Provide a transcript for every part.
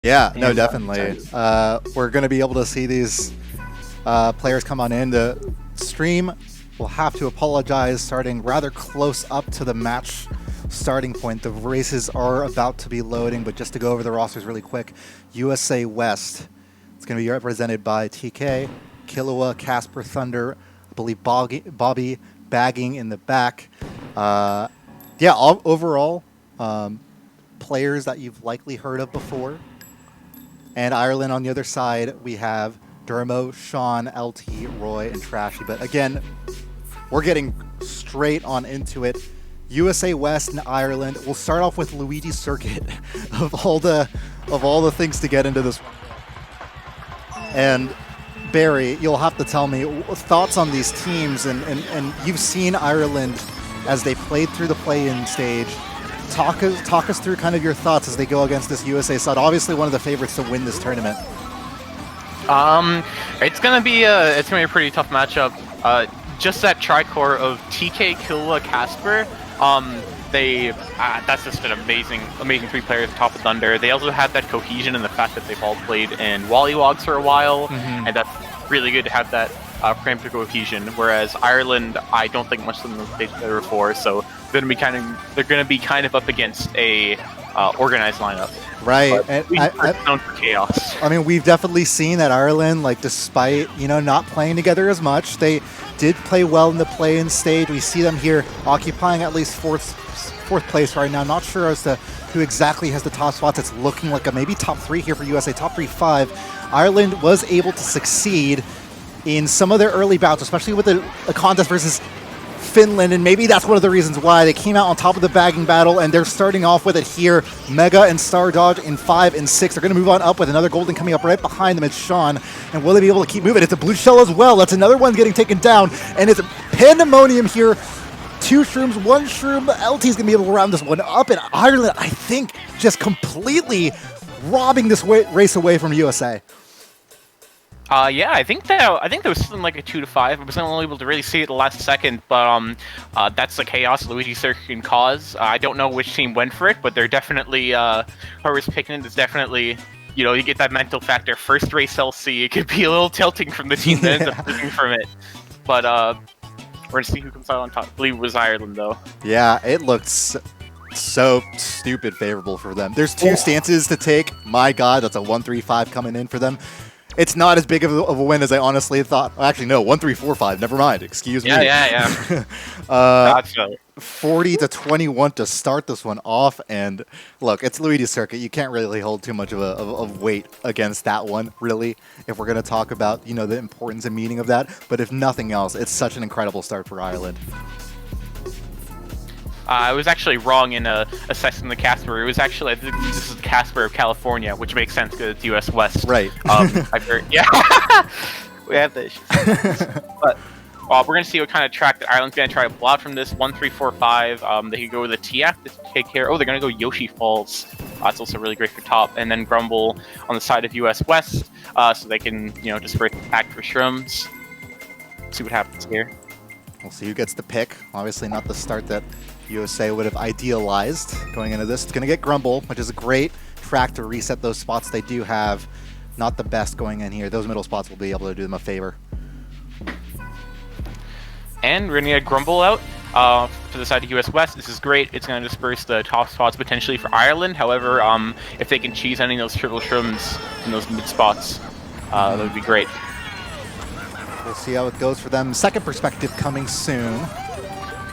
Yeah, no, definitely. We're going to be able to see these players come on in. The stream will have to apologize, starting rather close up to the match starting point. The races are about to be loading, but just to go over the rosters really quick, USA West, it's going to be represented by TK, Killua, Kasper, Thunder, I believe Bobby bagging in the back. Yeah, overall, players that you've likely heard of before. And Ireland on the other side, we have Dermo, Sean, LT, Roy, and Trashy. But again, we're getting straight on into it. USA West and Ireland. We'll start off with Luigi Circuit of all the things to get into this one. And Barry, you'll have to tell me thoughts on these teams, and you've seen Ireland as they played through the play-in stage. Talk us through kind of your thoughts as they go against this USA side. Obviously, one of the favorites to win this tournament. It's gonna be a pretty tough matchup. Just that tricore of TK, Killua, Kasper. That's just an amazing three players top of Thunder. They also have that cohesion and the fact that they've all played in Wollywogs for a while, and that's really good to have that cramped cohesion. Whereas Ireland, I don't think much of them have played together before, so they're gonna be kind of up against a organized lineup. Right, and known for chaos. I mean, we've definitely seen that Ireland, like, despite not playing together as much, they did play well in the play-in stage. We see them here occupying at least fourth place right now. Not sure as to who exactly has the top spots. It's looking like a maybe top 3 here for USA, top 3-5. Ireland was able to succeed in some of their early bouts, especially with a contest versus Finland, and maybe that's one of the reasons why they came out on top of the bagging battle, and they're starting off with it here. Mega and Star Dodge in 5 and 6. They're going to move on up with another golden coming up right behind them. It's Sean, and will they be able to keep moving? It's a blue shell as well. That's another one getting taken down, and it's pandemonium here. 2 shrooms, 1 shroom. LT's going to be able to round this one up, and Ireland, I think, just completely robbing this race away from USA. Yeah, I think there was something like a 2-5. I was only able to really see it the last second, but that's the chaos Luigi Circuit can cause. I don't know which team went for it, but they're definitely whoever's picking it is definitely, you get that mental factor. First race LC, it could be a little tilting from the team that ends up losing from it. But we're gonna see who comes out on top. I believe it was Ireland though. Yeah, it looked so stupid favorable for them. There's 2 stances to take. My God, that's a 1-3-5 coming in for them. It's not as big of a win as I honestly thought. Actually, no, 1-3-4-5. Never mind. Excuse me. Yeah. 40-21 to start this one off. And look, it's Luigi Circuit. You can't really hold too much of weight against that one, really, if we're going to talk about the importance and meaning of that. But if nothing else, it's such an incredible start for Ireland. I was actually wrong in assessing the Kasper. It was actually, I think this is the Kasper of California, which makes sense because it's US West. Right. I've heard, yeah. We have the issues. But we're going to see what kind of track that Ireland's going to try to pull out from this. 1-3-4-5. They could go with a TF to take care. Oh, they're going to go Yoshi Falls. That's also really great for top. And then Grumble on the side of US West, so they can, disperse back for Shrooms. See what happens here. We'll see who gets the pick. Obviously not the start that USA would have idealized going into this. It's going to get Grumble, which is a great track to reset those spots they do have. Not the best going in here. Those middle spots will be able to do them a favor. And we're going to get Grumble out to the side of US West. This is great. It's going to disperse the top spots potentially for Ireland. However, if they can cheese any of those triple shrooms in those mid spots, that would be great. We'll see how it goes for them. Second perspective coming soon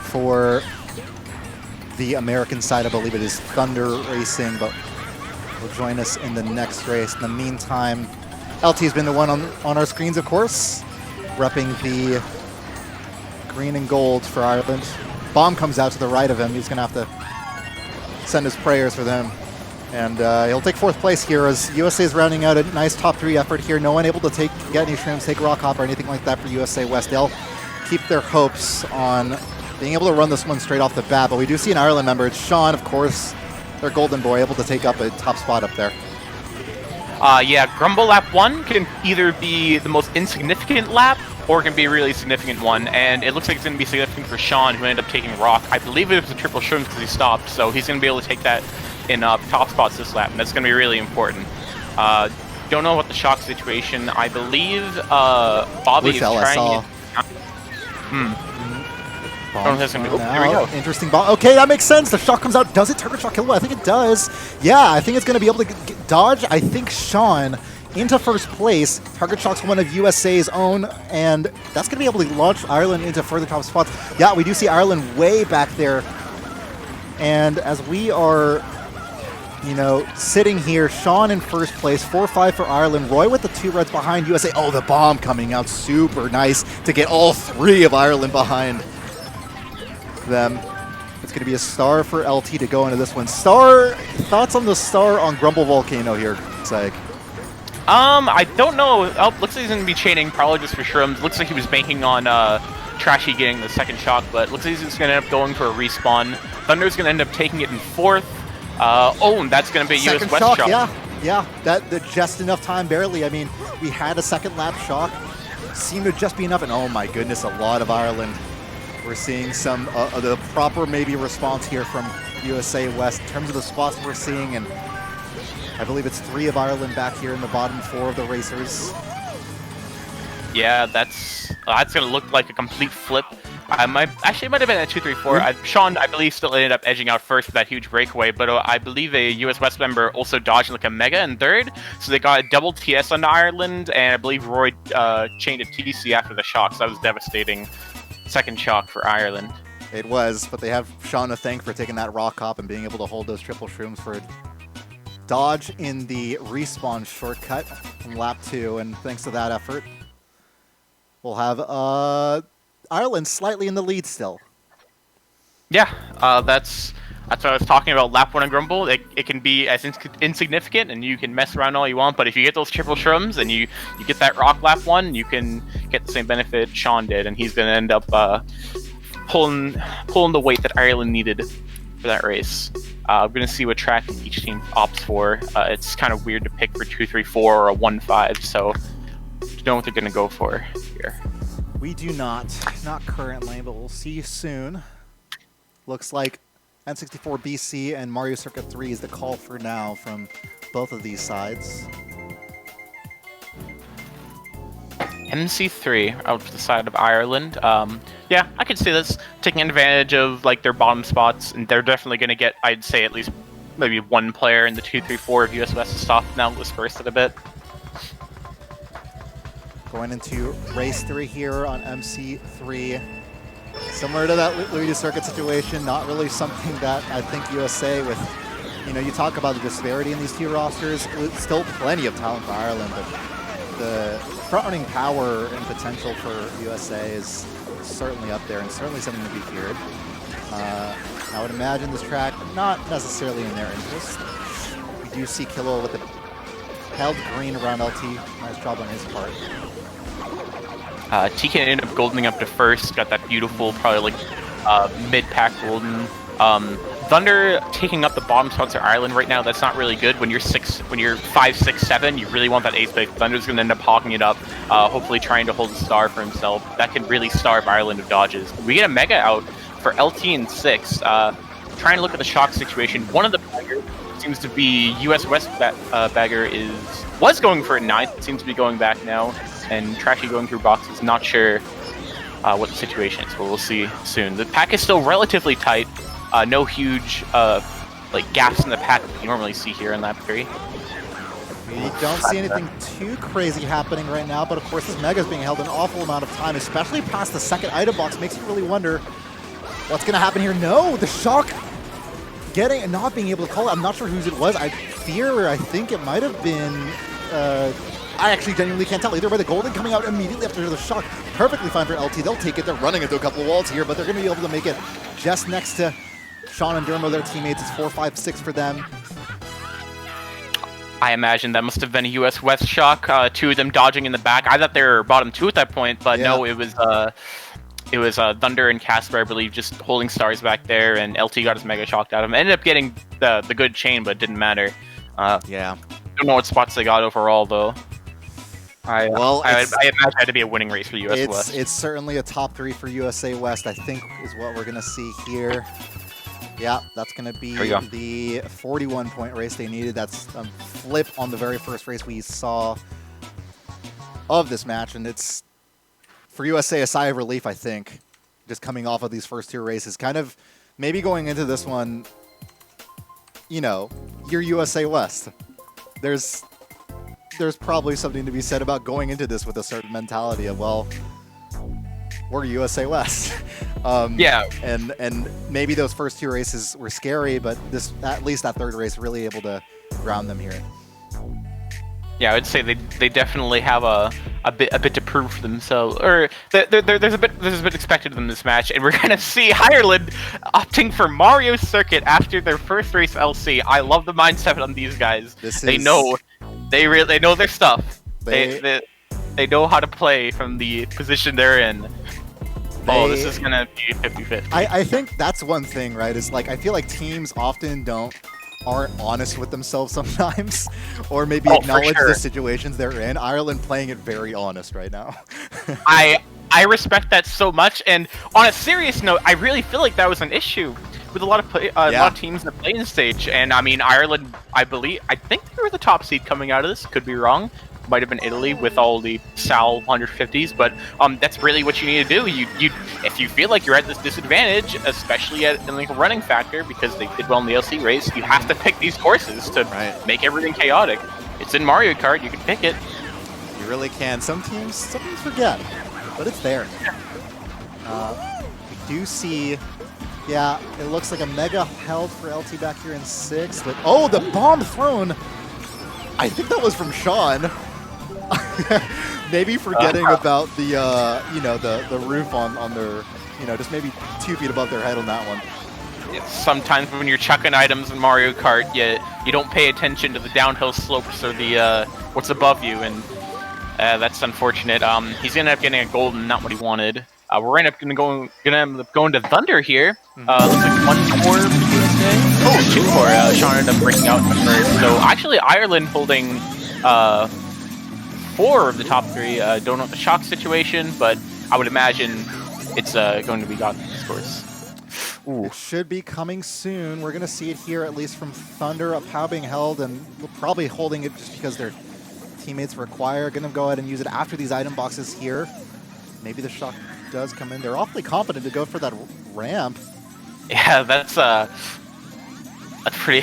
for the American side. I believe it is Thunder Racing, but will join us in the next race. In the meantime, LT has been the one on our screens, of course, repping the green and gold for Ireland. Bomb comes out to the right of him. He's going to have to send his prayers for them. And he'll take 4th place here as USA is rounding out a nice top 3 effort here. No one able to get any shrooms, take rock hop or anything like that for USA West. They'll keep their hopes on being able to run this one straight off the bat. But we do see an Ireland member. It's Sean, of course, their golden boy, able to take up a top spot up there. Yeah, Grumble lap 1 can either be the most insignificant lap or it can be a really significant one, and it looks like it's going to be significant for Sean, who ended up taking rock. I believe it was a triple shrooms because he stopped, so he's going to be able to take that in top spots this lap, and that's going to be really important. Don't know what the shock situation. I believe Bobby is trying. There we go. Interesting bomb. Okay, that makes sense. The shock comes out. Does it target shock Killua? I think it does. Yeah, I think it's going to be able to dodge. I think Sean into first place. Target shock's one of USA's own, and that's going to be able to launch Ireland into further top spots. Yeah, we do see Ireland way back there. And as we are, you know, sitting here, Sean in first place, 4-5 for Ireland. Roy with the 2 reds behind USA. Oh, the bomb coming out. Super nice to get all 3 of Ireland behind them. It's going to be a star for LT to go into this one. Star, thoughts on the star on Grumble Volcano here, Syke? I don't know. Oh, looks like he's going to be chaining probably just for shrooms. Looks like he was banking on Trashy getting the second shock, but looks like he's just going to end up going for a respawn. Thunder's going to end up taking it in 4th. Oh, and that's going to be a US West shock. Yeah, that just enough time, barely. I mean, we had a second lap shock. Seemed to just be enough, and oh my goodness, a lot of Ireland. We're seeing some of the proper maybe response here from USA West in terms of the spots we're seeing, and I believe it's 3 of Ireland back here in the bottom 4 of the racers. Yeah, that's going to look like a complete flip. Actually, it might have been at 2-3-4. Sean, I believe, still ended up edging out first with that huge breakaway, but I believe a US West member also dodged like a mega in 3rd, so they got a double TS on Ireland, and I believe Roy chained a TC after the shock, so that was devastating. Second shock for Ireland. It was, but they have Sean to thank for taking that rock hop and being able to hold those triple shrooms for dodge in the respawn shortcut in lap 2, and thanks to that effort, we'll have Ireland slightly in the lead still. Yeah, that's what I was talking about. Lap 1 in Grumble, it can be as insignificant, and you can mess around all you want, but if you get those triple shrooms and you get that rock lap 1, you can get the same benefit Sean did, and he's going to end up pulling the weight that Ireland needed for that race. We're going to see what track each team opts for. It's kind of weird to pick for 2-3-4 or a 1-5, so don't know what they're going to go for here. We do not currently, but we'll see soon. Looks like N64 BC and Mario Circuit 3 is the call for now from both of these sides. MC3 out to the side of Ireland. Yeah, I could see this taking advantage of like their bottom spots, and they're definitely going to get, I'd say, at least maybe 1 player in the 2-3-4 of US West to stop now dispersed it a bit. Going into race 3 here on MC3. Similar to that Luigi Circuit situation, not really something that I think USA with, you know, you talk about the disparity in these 2 rosters, still plenty of talent for Ireland, but the front-running power and potential for USA is certainly up there and certainly something to be feared. I would imagine this track not necessarily in their interest. We do see Killua with the held green around LT. Nice job on his part. TK ended up goldening up to first, got that beautiful, probably like mid-pack golden. Thunder taking up the bottom spots of Ireland right now, that's not really good. When you're 5, 6, 7, you really want that ace bait. Thunder's gonna end up hawking it up, hopefully trying to hold a star for himself. That can really starve Ireland of dodges. We get a mega out for LT in 6. Trying to look at the shock situation. One of the baggers seems to be US West bagger was going for a 9th, seems to be going back now. And Trashy going through boxes, not sure what the situation is, but we'll see soon. The pack is still relatively tight. No huge like gaps in the pack that you normally see here in lap 3. We don't see anything too crazy happening right now, but of course this Mega is being held an awful amount of time, especially past the second item box. Makes you really wonder what's going to happen here. No, the shock getting and not being able to call it. I'm not sure whose it was. I think it might have been... I actually genuinely can't tell. Either way, the golden coming out immediately after the shock. Perfectly fine for LT. They'll take it. They're running into a couple of walls here, but they're going to be able to make it just next to Sean and Dermo, their teammates. It's 4, 5, 6 for them. I imagine that must have been a US West shock. 2 of them dodging in the back. I thought they were bottom 2 at that point, but yeah. No, it was Thunder and Kasper, I believe, just holding stars back there, and LT got his mega shocked out of him. Ended up getting the good chain, but it didn't matter. Yeah. Don't know what spots they got overall, though. I imagine it had to be a winning race for US West. It's certainly a top 3 for USA West, I think, is what we're going to see here. Yeah, that's going to be the 41-point race they needed. That's a flip on the very first race we saw of this match, and it's, for USA, a sigh of relief, I think, just coming off of these first two races. Kind of maybe going into this one, you know, you're USA West. There's probably something to be said about going into this with a certain mentality of, well, we're USA West. Yeah. And maybe those first two races were scary, but this, at least that third race, really able to ground them here. Yeah, I would say they definitely have a bit to prove for themselves, or there's a bit expected of them this match, and we're gonna see Ireland opting for Mario Circuit after their first race LC. I love the mindset on these guys. They know their stuff. They know how to play from the position they're in. This is gonna be 50-50. I think that's one thing, right? Is like I feel like teams often aren't honest with themselves sometimes, or maybe acknowledge the situations they're in. Ireland playing it very honest right now. I respect that so much, and on a serious note, I really feel like that was an issue with a lot of teams in the play-in stage. And I mean, Ireland, I think they were the top seed coming out of this. Could be wrong. Might have been Italy with all the Sal 150s, but that's really what you need to do. You if you feel like you're at this disadvantage, especially at like a running factor, because they did well in the LC race, you have to pick these courses to make everything chaotic. It's in Mario Kart, you can pick it. You really can. Some teams forget, but it's there. We do see, yeah, it looks like a mega held for LT back here in 6th, but oh, the bomb thrown. I think that was from Sean. Maybe forgetting about the the roof on their, just maybe 2 feet above their head on that one. Sometimes when you're chucking items in Mario Kart, you don't pay attention to the downhill slopes or the what's above you, and that's unfortunate. He's gonna end up getting a golden, not what he wanted. We're gonna end up going to Thunder here. Looks like 1 more for USA. Oh, 2 more. Sean ended up breaking out in the first. So actually, Ireland holding 4 of the top 3. Don't know the shock situation, but I would imagine it's going to be gotten this course. Ooh. It should be coming soon. We're going to see it here, at least from Thunder, a POW being held, and probably holding it just because their teammates require. Going to go ahead and use it after these item boxes here. Maybe the shock does come in. They're awfully confident to go for that ramp. Yeah, that's pretty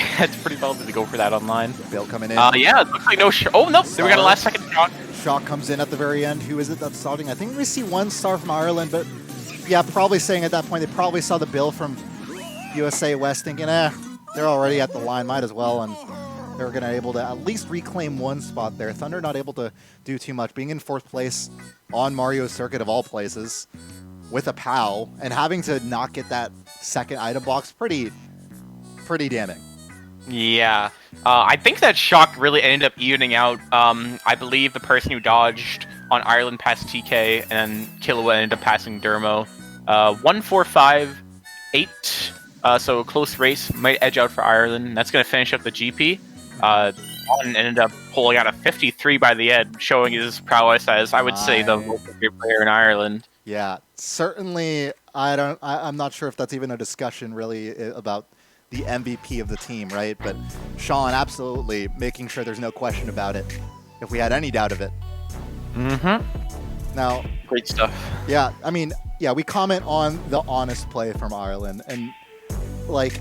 valid to go for that online. Bill coming in. Yeah, it looks like no oh no, we got a last second shock. Shock comes in at the very end. Who is it that's starting? I think we see 1 star from Ireland, but yeah, probably saying at that point they probably saw the bill from USA West thinking, they're already at the line, might as well, and they're going to able to at least reclaim 1 spot there. Thunder not able to do too much, being in 4th place on Mario Circuit of all places with a POW, and having to not get that second item box, pretty damning. Yeah, I think that shock really ended up evening out. I believe the person who dodged on Ireland passed TK, and then Killua ended up passing Dermo. 1-4-5-8, so a close race, might edge out for Ireland. That's going to finish up the GP. One ended up pulling out a 53 by the end, showing his prowess as, I would say, the most great player in Ireland. Yeah, certainly. I'm not sure if that's even a discussion really about the MVP of the team, right? But Sean absolutely making sure there's no question about it, if we had any doubt of it. Now, great stuff. Yeah, I mean, yeah, we comment on the honest play from Ireland, and like,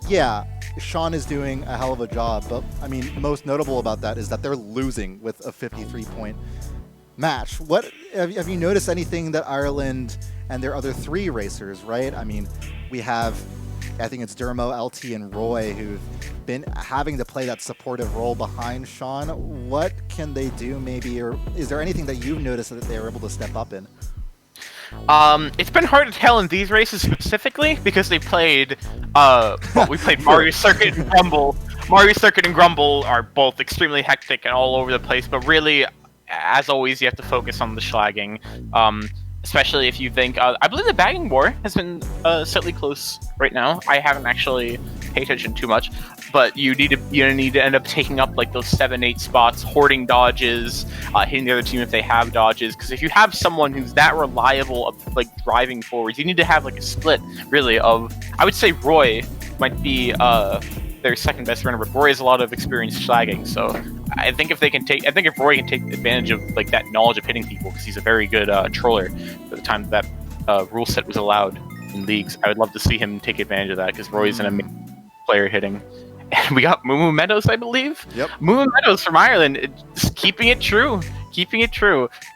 yeah, Sean is doing a hell of a job, but I mean, most notable about that is that they're losing with a 53-point match. What have you noticed anything that Ireland and their other 3 racers, right? I mean, we have, I think it's Dermo, LT, and Roy who've been having to play that supportive role behind Sean. What can they do maybe, or is there anything that you've noticed that they were able to step up in? It's been hard to tell in these races specifically because they played, we played Mario Circuit and Grumble. Mario Circuit and Grumble are both extremely hectic and all over the place, but really, as always, you have to focus on the slagging. Especially if you think, I believe the bagging war has been slightly close right now. I haven't actually paid attention too much, but you need to end up taking up like those 7-8 spots, hoarding dodges, hitting the other team if they have dodges. Because if you have someone who's that reliable of like driving forwards, you need to have like a split really of, I would say Roy might be their second best runner, but Roy has a lot of experience slagging. So I think if Roy can take advantage of like that knowledge of hitting people, because he's a very good troller for the time that rule set was allowed in leagues, I would love to see him take advantage of that, because Roy's an amazing player hitting. And we got Moo Meadows, I believe. Yep. Moo Meadows from Ireland, just keeping it true.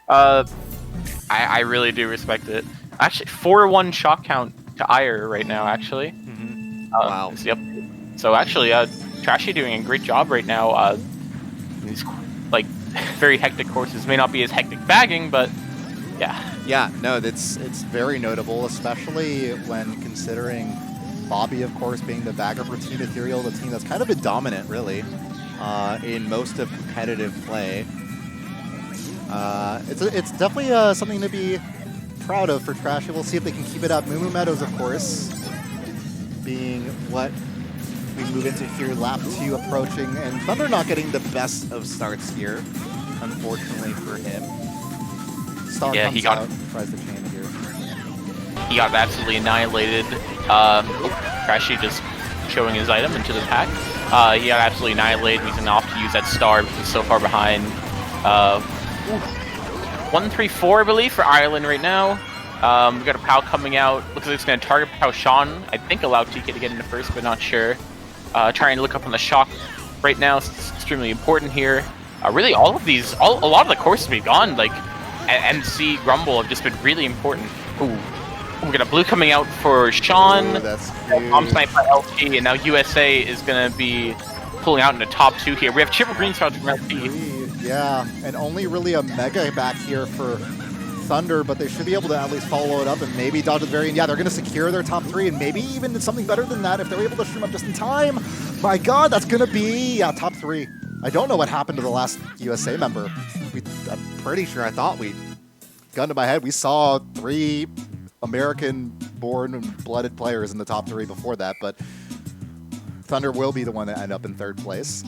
I really do respect it. Actually, 4-1 shot count to Ire right now, actually. Wow. Yep. So actually, Trashy doing a great job right now. These like very hectic courses may not be as hectic bagging, but yeah. Yeah, no, it's very notable, especially when considering Bobby, of course, being the bagger for Team Ethereal, the team that's kind of been dominant, really, in most of competitive play. It's definitely something to be proud of for Trashy. We'll see if they can keep it up. Moo Meadows, of course, being what we move into here, lap 2 approaching, and Thunder not getting the best of starts here, unfortunately for him. Star comes out, tries to chain here. He got absolutely annihilated. Trashy just showing his item into the pack. He got absolutely annihilated. He's off to use that star because he's so far behind. 1-3-4, I believe, for Ireland right now. We got a POW coming out. Looks like it's going to target POW Sean. I think allow TK to get into first, but not sure. Trying to look up on the shock right now. It's extremely important here. Really, all of these, a lot of the courses we've gone, like MC, Grumble, have just been really important. Ooh. We got a blue coming out for Sean. Ooh, that's cute. Bomb snipe by LT, and now USA is going to be pulling out in the top 2 here. We have triple green spots from LT. Yeah, and only really a mega back here for Thunder, but they should be able to at least follow it up and maybe dodge the variant. Yeah, they're going to secure their top 3 and maybe even something better than that if they're able to stream up just in time. My God, that's going to be, yeah, top 3. I don't know what happened to the last USA member. I'm pretty sure, I thought gun to my head, we saw 3 American-born and blooded players in the top 3 before that, but Thunder will be the one that end up in 3rd place.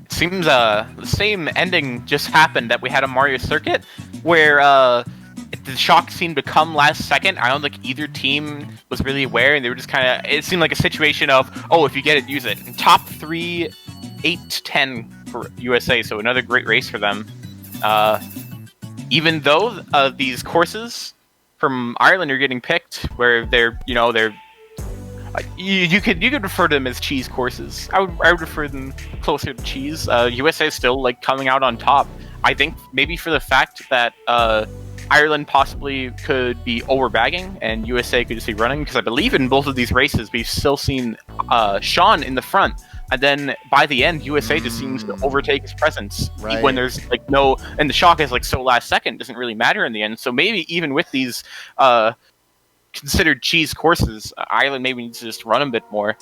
Seems the same ending just happened that we had on Mario Circuit, where the shock seemed to come last second. I don't think either team was really aware, and they were just kind of, it seemed like a situation of, oh, if you get it, use it. And top 3, 8-10 for USA, so another great race for them. Even though these courses from Ireland are getting picked, where they're, you could refer to them as cheese courses. I would refer them closer to cheese. USA is still like coming out on top. I think maybe for the fact that Ireland possibly could be overbagging and USA could just be running, because I believe in both of these races we've still seen Sean in the front. And then by the end, USA just seems to overtake his presence when there's like no, and the shock is like so last second, doesn't really matter in the end. So maybe even with these considered cheese courses, Ireland maybe needs to just run a bit more,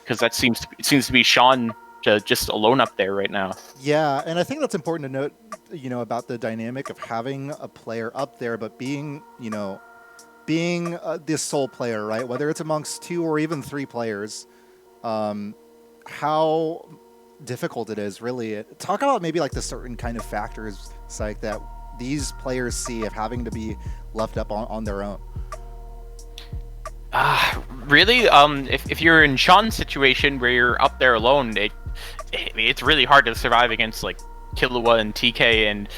because it seems to be Sean just alone up there right now. Yeah, and I think that's important to note, about the dynamic of having a player up there, but being this sole player, right? Whether it's amongst 2 or even 3 players. How difficult it is, really. Talk about maybe like the certain kind of factors, like that these players see of having to be left up on their own. Really, if you're in Sean's situation where you're up there alone, it's really hard to survive against like Killua and TK, and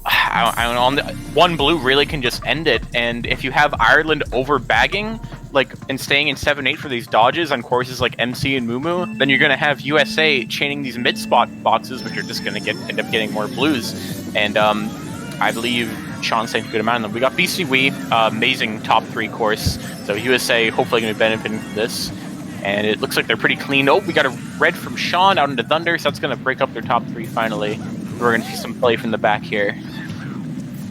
I don't know, one blue really can just end it. And if you have Ireland over bagging, like, and staying in 7-8 for these dodges on courses like MC and Moo, then you're going to have USA chaining these mid-spot boxes, which are just going to end up getting more blues. And I believe Sean's taking a good amount of them. We got BC Wii, amazing top 3 course. So USA hopefully going to be benefiting from this. And it looks like they're pretty clean. Oh, we got a red from Sean out into Thunder, so that's going to break up their top 3 finally. We're going to see some play from the back here.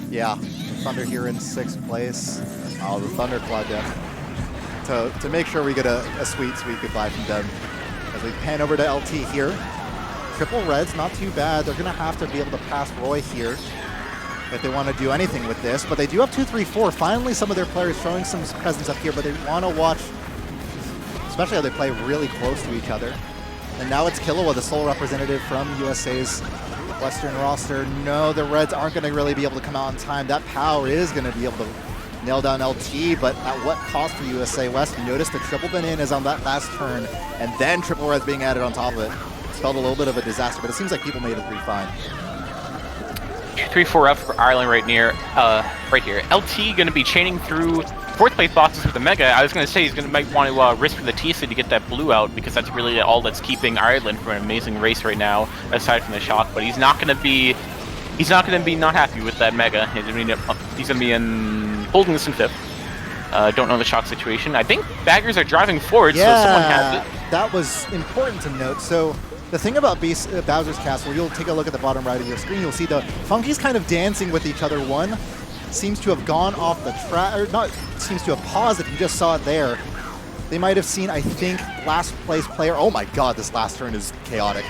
Yeah, Thunder here in 6th place. Oh, the Thunder Claw death. To make sure we get a sweet goodbye from them. As we pan over to LT here. Triple reds, not too bad. They're going to have to be able to pass Roy here if they want to do anything with this. But they do have 2, 3, 4. Finally, some of their players showing some presence up here, but they want to watch, especially how they play really close to each other. And now it's Killua, the sole representative from USA's Western roster. No, the Reds aren't going to really be able to come out in time. That power is going to be able to nail down LT, but at what cost for USA West? You notice the triple bin-in is on that last turn, and then triple res being added on top of it. It's felt a little bit of a disaster, but it seems like people made it through fine. 3-4 up for Ireland right here. LT going to be chaining through fourth place boxes with the Mega. I was going to say might want to risk for the TC to get that blue out, because that's really all that's keeping Ireland from an amazing race right now, aside from the shock. But he's not going to be not happy with that Mega. He's going to be in holding this in fifth. Don't know the shock situation. I think baggers are driving forward, so someone has it. That was important to note. So the thing about Bowser's Castle, you'll take a look at the bottom right of your screen, you'll see the Funkies kind of dancing with each other. One seems to have gone off the track, or not seems to have paused if you just saw it there. They might have seen, I think, last place player. Oh my god, this last turn is chaotic.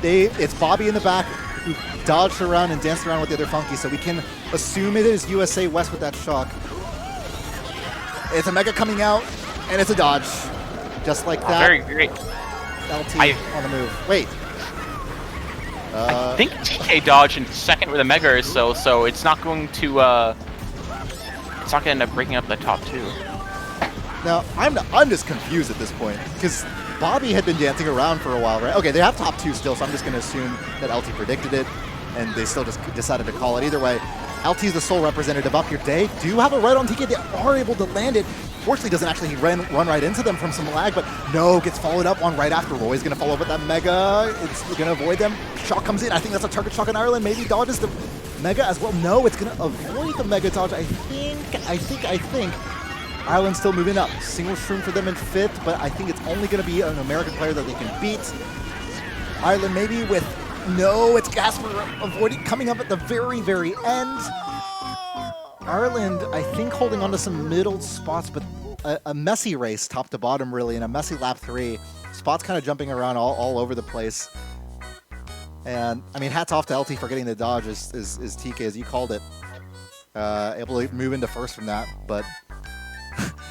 It's Bobby in the back who dodged around and danced around with the other Funkies, so we can assume it is USA West with that shock. It's a Mega coming out, and it's a dodge. Just like that. Very great. LT on the move. Wait. I think TK dodged in second with a Mega or so it's not going to end up breaking up the top two. Now, I'm just confused at this point, because Bobby had been dancing around for a while, right? Okay, they have top two still, so I'm just going to assume that LT predicted it, and they still just decided to call it. Either way, LT is the sole representative up here. They do have a right on TK. They are able to land it. Fortunately, doesn't actually run right into them from some lag, but no, gets followed up on right after. Roy's going to follow up with that Mega. It's going to avoid them. Shock comes in. I think that's a target shock in Ireland. Maybe dodges the Mega as well. No, it's going to avoid the Mega dodge. I think Ireland's still moving up. Single shroom for them in fifth, but I think it's only going to be an American player that they can beat. Ireland maybe with, no, it's Kasper avoiding, coming up at the very, very end. Ireland, I think, holding on to some middle spots, but a messy race top to bottom, really, and a messy lap 3. Spots kind of jumping around all over the place. And, I mean, hats off to LT for getting the dodge is TK, as you called it. Able to move into first from that, but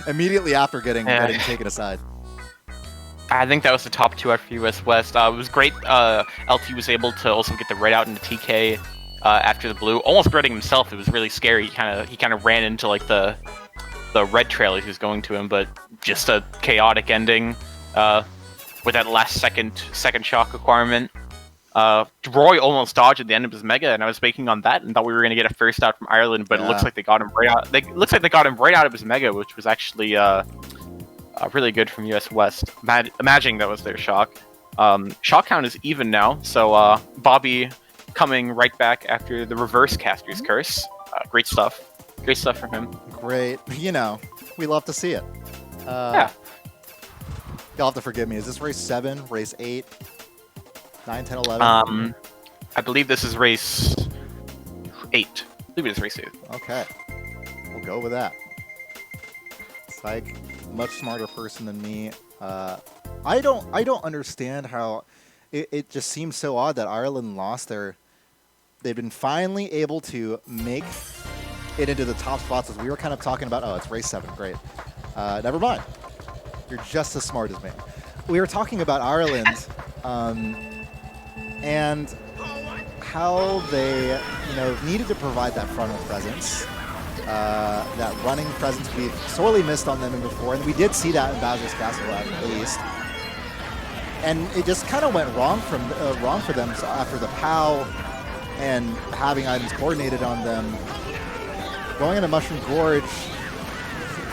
immediately after getting taken aside. I think that was the top two out for US West. It was great. LT was able to also get the red out into TK after the blue, almost breading himself. It was really scary. He kind of ran into like the red trail he was going to him, but just a chaotic ending with that last second shock requirement. Roy almost dodged at the end of his Mega, and I was banking on that and thought we were going to get a first out from Ireland, but it looks like they got him right out. Looks like they got him right out of his Mega, which was actually really good from US West. Imagining that was their shock. Shock count is even now, so Bobby coming right back after the reverse caster's curse. Great stuff. Great stuff from him. Great. You know, we love to see it. Yeah. You'll have to forgive me. Is this race 7, race 8, 9, 10, 11? I believe this is race 8. I believe it is race 8. Okay. We'll go with that. Psych, much smarter person than me. I don't understand how it just seems so odd that Ireland lost their. They've been finally able to make it into the top spots, as we were kind of talking about. Oh, it's race 7. Great. Never mind. You're just as smart as me. We were talking about Ireland and how they, needed to provide that frontal presence. That running presence we've sorely missed on them before, and we did see that in Bowser's Castle at least. And it just kind of went wrong for them after the POW and having items coordinated on them. Going into Mushroom Gorge,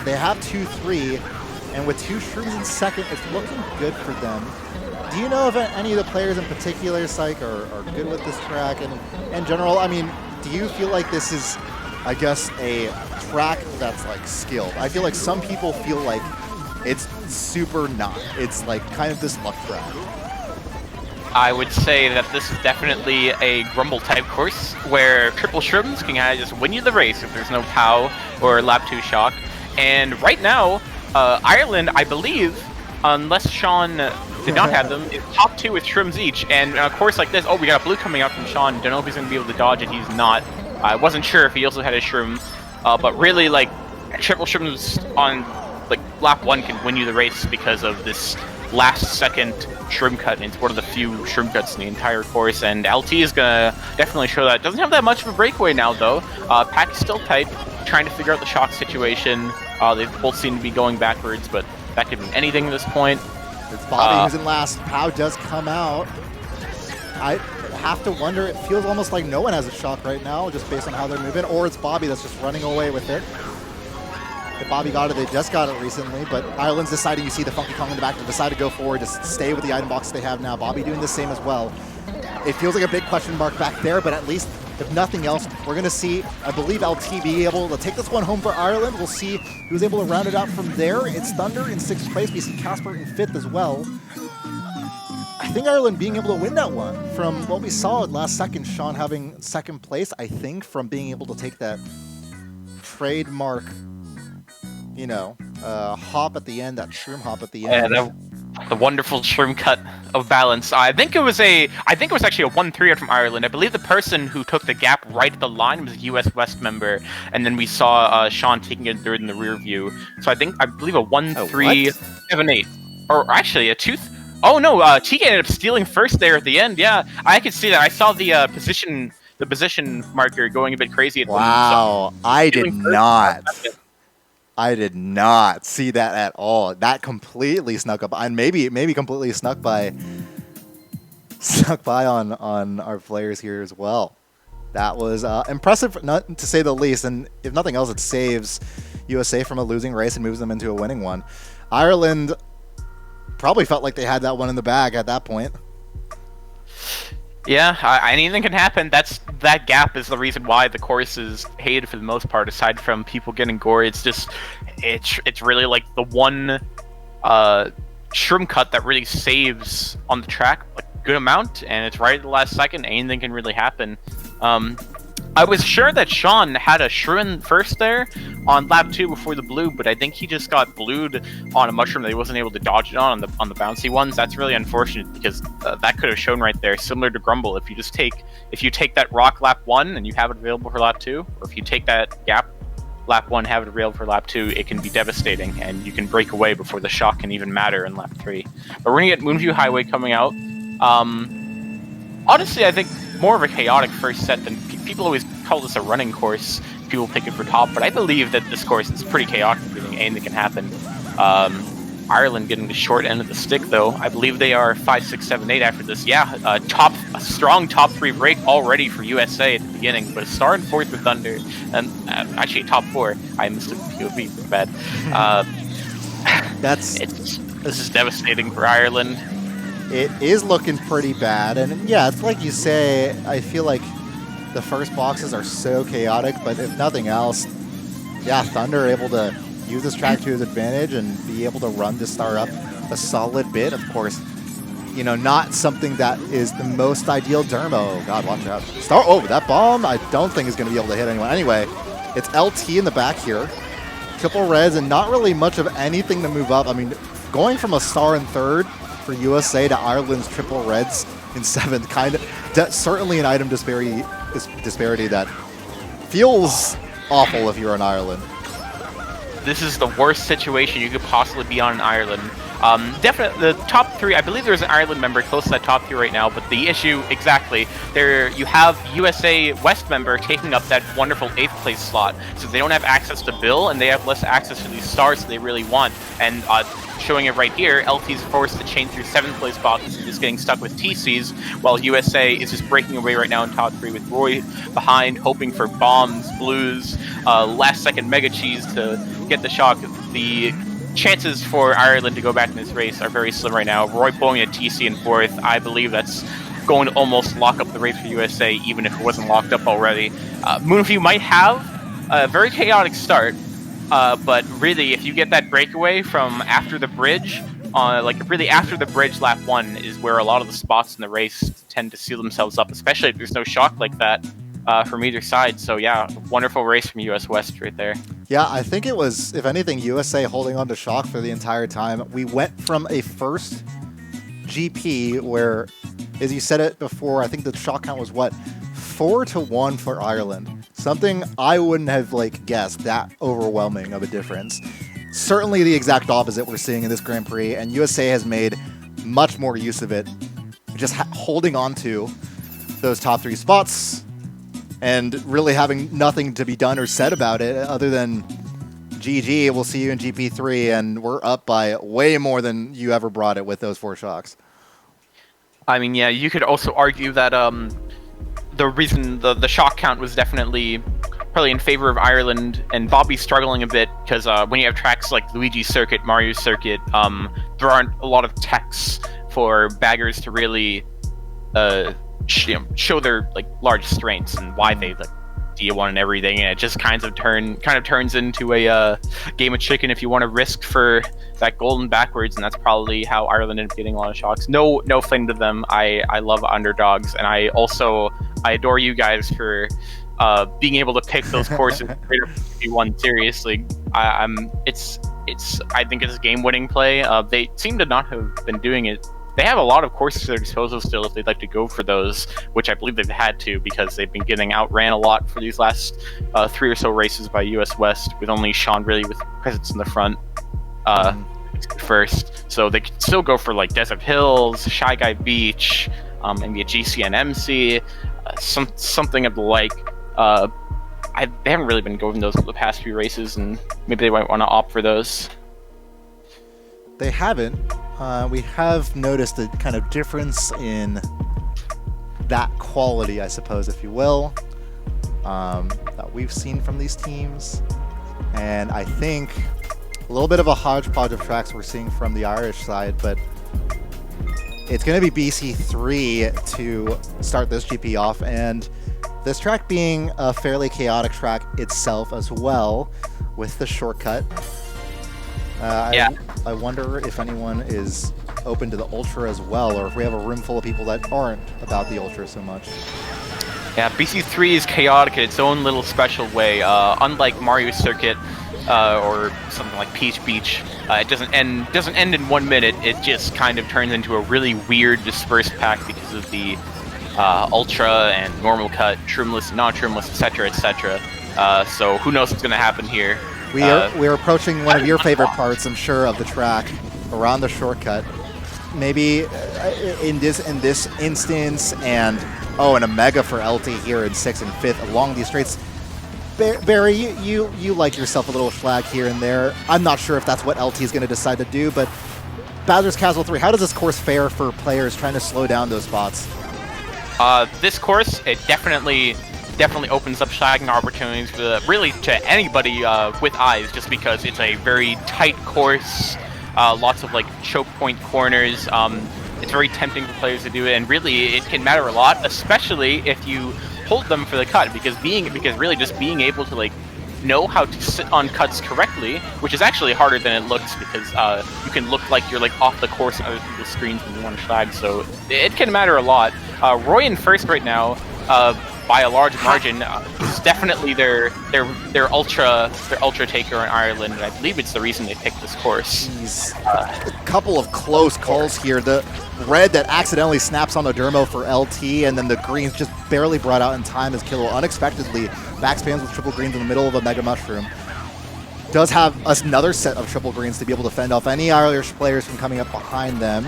they have 2-3, and with 2 shrooms in second, it's looking good for them. Do you know if any of the players in particular, Psych, are good with this track? And in general, I mean, do you feel like this is, I guess, a track that's like skilled? I feel like some people feel like it's super not. It's like kind of this luck track. I would say that this is definitely a Grumble type course where triple shrooms can kind of just win you the race if there's no POW or lap 2 shock. And right now, Ireland, I believe, unless Sean did not have them, is top 2 with shrooms each. And a course like this, we got a blue coming out from Sean. Don't know if he's going to be able to dodge it. He's not. I wasn't sure if he also had a shroom, but really, like, triple shrooms on like lap 1 can win you the race because of this last second shroom cut. It's one of the few shroom cuts in the entire course, and LT is gonna definitely show that. Doesn't have that much of a breakaway now though. Pack is still tight. trying to figure out the shock situation. They both seem to be going backwards, but that could mean anything at this point. It's Bobby who's in last. Pow does come out. I have to wonder, it feels almost like no one has a shock right now, just based on how they're moving, or it's Bobby that's just running away with it. If Bobby got it, they just got it recently, but Ireland's deciding, you see the Funky Kong in the back, to decide to go forward, to stay with the item box they have now. Bobby doing the same as well. It feels like a big question mark back there, but at least, if nothing else, we're going to see, I believe, LT be able to take this one home for Ireland. We'll see who's able to round it out from there. It's Thunder in 6th place. We see Kasper in 5th as well. I think Ireland being able to win that one. From what we saw at last second, Sean having 2nd place, I think, from being able to take that trademark, you know, hop at the end, that shroom hop at the end. Yeah, the wonderful shroom cut of balance. I think it was actually a 1-3 from Ireland. I believe the person who took the gap right at the line was a US West member, and then we saw Sean taking it third in the rear view. So I believe a 1-3-7-8, or actually a 2. Oh no, TK ended up stealing first there at the end. Yeah, I could see that. I saw the position marker going a bit crazy at the Wow, I did not. I did not see that at all. That completely snuck up, and maybe completely snuck by on our players here as well. That was impressive, not to say the least. And if nothing else, it saves USA from a losing race and moves them into a winning one. Ireland probably felt like they had that one in the bag at that point. Yeah, anything can happen. That gap is the reason why the course is hated for the most part. Aside from people getting gore, it's really like the one shroom cut that really saves on the track like a good amount, and it's right at the last second. Anything can really happen. I was sure that Sean had a shroom first there on lap 2 before the blue, but I think he just got blued on a mushroom that he wasn't able to dodge it on the bouncy ones. That's really unfortunate, because that could have shown right there, similar to Grumble. If you take that rock lap 1 and you have it available for lap 2, or if you take that gap lap 1, have it available for lap 2, it can be devastating, and you can break away before the shock can even matter in lap 3. But we're gonna get Moonview Highway coming out. Honestly, I think more of a chaotic first set than people always call this a running course. People pick it for top, but I believe that this course is pretty chaotic. Anything can happen. Ireland getting the short end of the stick, though. I believe they are 5, 6, 7, 8 after this. Yeah, a strong top 3 break already for USA at the beginning, but a star and 4th with Thunder, and actually top 4. I missed a POV, bad. This is devastating for Ireland. It is looking pretty bad, and yeah, it's like you say, I feel like the first boxes are so chaotic, but if nothing else, yeah, Thunder able to use this track to his advantage and be able to run this star up a solid bit. Of course, you know, not something that is the most ideal. Dermo, oh god, watch out. Star, oh, that bomb I don't think is going to be able to hit anyone. Anyway, it's LT in the back here. Triple reds and not really much of anything to move up. I mean, going from a star in 3rd for USA to Ireland's triple reds in 7th, kind of certainly an item disparity that feels awful if you're in Ireland. This is the worst situation you could possibly be on in Ireland. Definitely the top 3, I believe there's an Ireland member close to that top 3 right now, but the issue, exactly, there you have USA West member taking up that wonderful 8th place slot, so they don't have access to Bill, and they have less access to these stars they really want, and showing it right here, LT's forced to chain through 7th place boxes and just getting stuck with TCs, while USA is just breaking away right now in top 3 with Roy behind, hoping for bombs, blues, last second mega cheese to get the shock. The chances for Ireland to go back in this race are very slim right now. Roy pulling a TC in 4th, I believe that's going to almost lock up the race for USA, even if it wasn't locked up already. Moonview might have a very chaotic start, but really, if you get that breakaway from after the bridge, like really after the bridge lap 1 is where a lot of the spots in the race tend to seal themselves up, especially if there's no shock like that from either side. So yeah, wonderful race from US West right there. Yeah, I think it was, if anything, USA holding on to shock for the entire time. We went from a first GP where, as you said it before, I think the shock count was what, 4-1 for Ireland. Something I wouldn't have guessed that overwhelming of a difference. Certainly the exact opposite we're seeing in this Grand Prix, and USA has made much more use of it, just holding on to those top 3 spots. and really having nothing to be done or said about it other than GG, we'll see you in GP3, and we're up by way more than you ever brought it with those 4 shocks. I mean, yeah, you could also argue that the reason the shock count was definitely probably in favor of Ireland, and Bobby's struggling a bit because when you have tracks like Luigi's Circuit, Mario's Circuit, there aren't a lot of techs for baggers to really show their like large strengths and why they like D1 and everything, and it just kind of turns into a game of chicken if you want to risk for that golden backwards, and that's probably how Ireland ended up getting a lot of shocks. No flame to them. I love underdogs, and I adore you guys for being able to pick those courses if you won seriously. I think it's a game-winning play. They seem to not have been doing it. They have a lot of courses at their disposal still if they'd like to go for those, which I believe they've had to because they've been getting outran a lot for these last 3 or so races by US West, with only Sean really with presence in the front first. So they could still go for like Desert Hills, Shy Guy Beach, maybe a GCN-MC, something of the like. They haven't really been going those for the past few races, and maybe they might want to opt for those. They haven't. We have noticed a kind of difference in that quality, I suppose, if you will, that we've seen from these teams. And I think a little bit of a hodgepodge of tracks we're seeing from the Irish side, but it's going to be BC3 to start this GP off, and this track being a fairly chaotic track itself as well, with the shortcut. I wonder if anyone is open to the Ultra as well, or if we have a room full of people that aren't about the Ultra so much. Yeah, BC3 is chaotic in its own little special way. Unlike Mario's Circuit or something like Peach Beach, it doesn't end in 1 minute. It just kind of turns into a really weird dispersed pack because of the Ultra and normal cut, trimless, non-trimless, etc., etc. So who knows what's going to happen here. We're approaching one of your favorite parts, I'm sure, of the track, around the shortcut. Maybe in this instance, and a mega for LT here in 6th and 5th along these straights. Barry, you like yourself a little flag here and there. I'm not sure if that's what LT is going to decide to do, but Bowser's Castle 3, how does this course fare for players trying to slow down those spots? This course, it definitely opens up shagging opportunities for really to anybody with eyes, just because it's a very tight course, lots of like choke point corners. It's very tempting for players to do it, and really it can matter a lot, especially if you hold them for the cut, because really just being able to like know how to sit on cuts correctly, which is actually harder than it looks, because you can look like you're like off the course on other people's screens when you want to shag, so it can matter a lot. Roy in first right now, by a large margin, is definitely their ultra taker in Ireland, and I believe it's the reason they picked this course. A couple of close calls here. The red that accidentally snaps on the Dermo for LT, and then the greens just barely brought out in time as Killua unexpectedly backspans with triple greens in the middle of a Mega Mushroom. Does have another set of triple greens to be able to fend off any Irish players from coming up behind them.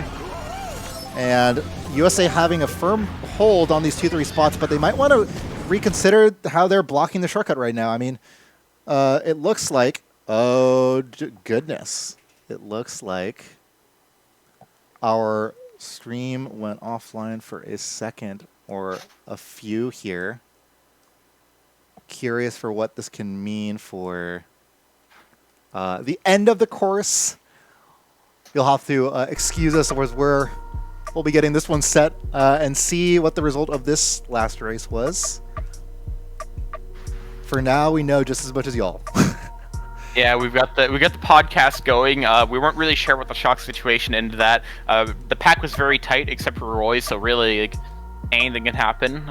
And USA having a firm hold on these 2-3 spots, but they might want to reconsider how they're blocking the shortcut right now. I mean, it looks like, oh goodness, it looks like our stream went offline for a second or a few here. Curious for what this can mean for the end of the course. You'll have to excuse us as we'll be getting this one set and see what the result of this last race was. For now, we know just as much as y'all. Yeah, we got the podcast going. We weren't really sure what the shock situation into that. The pack was very tight except for Roy, so really like, anything can happen.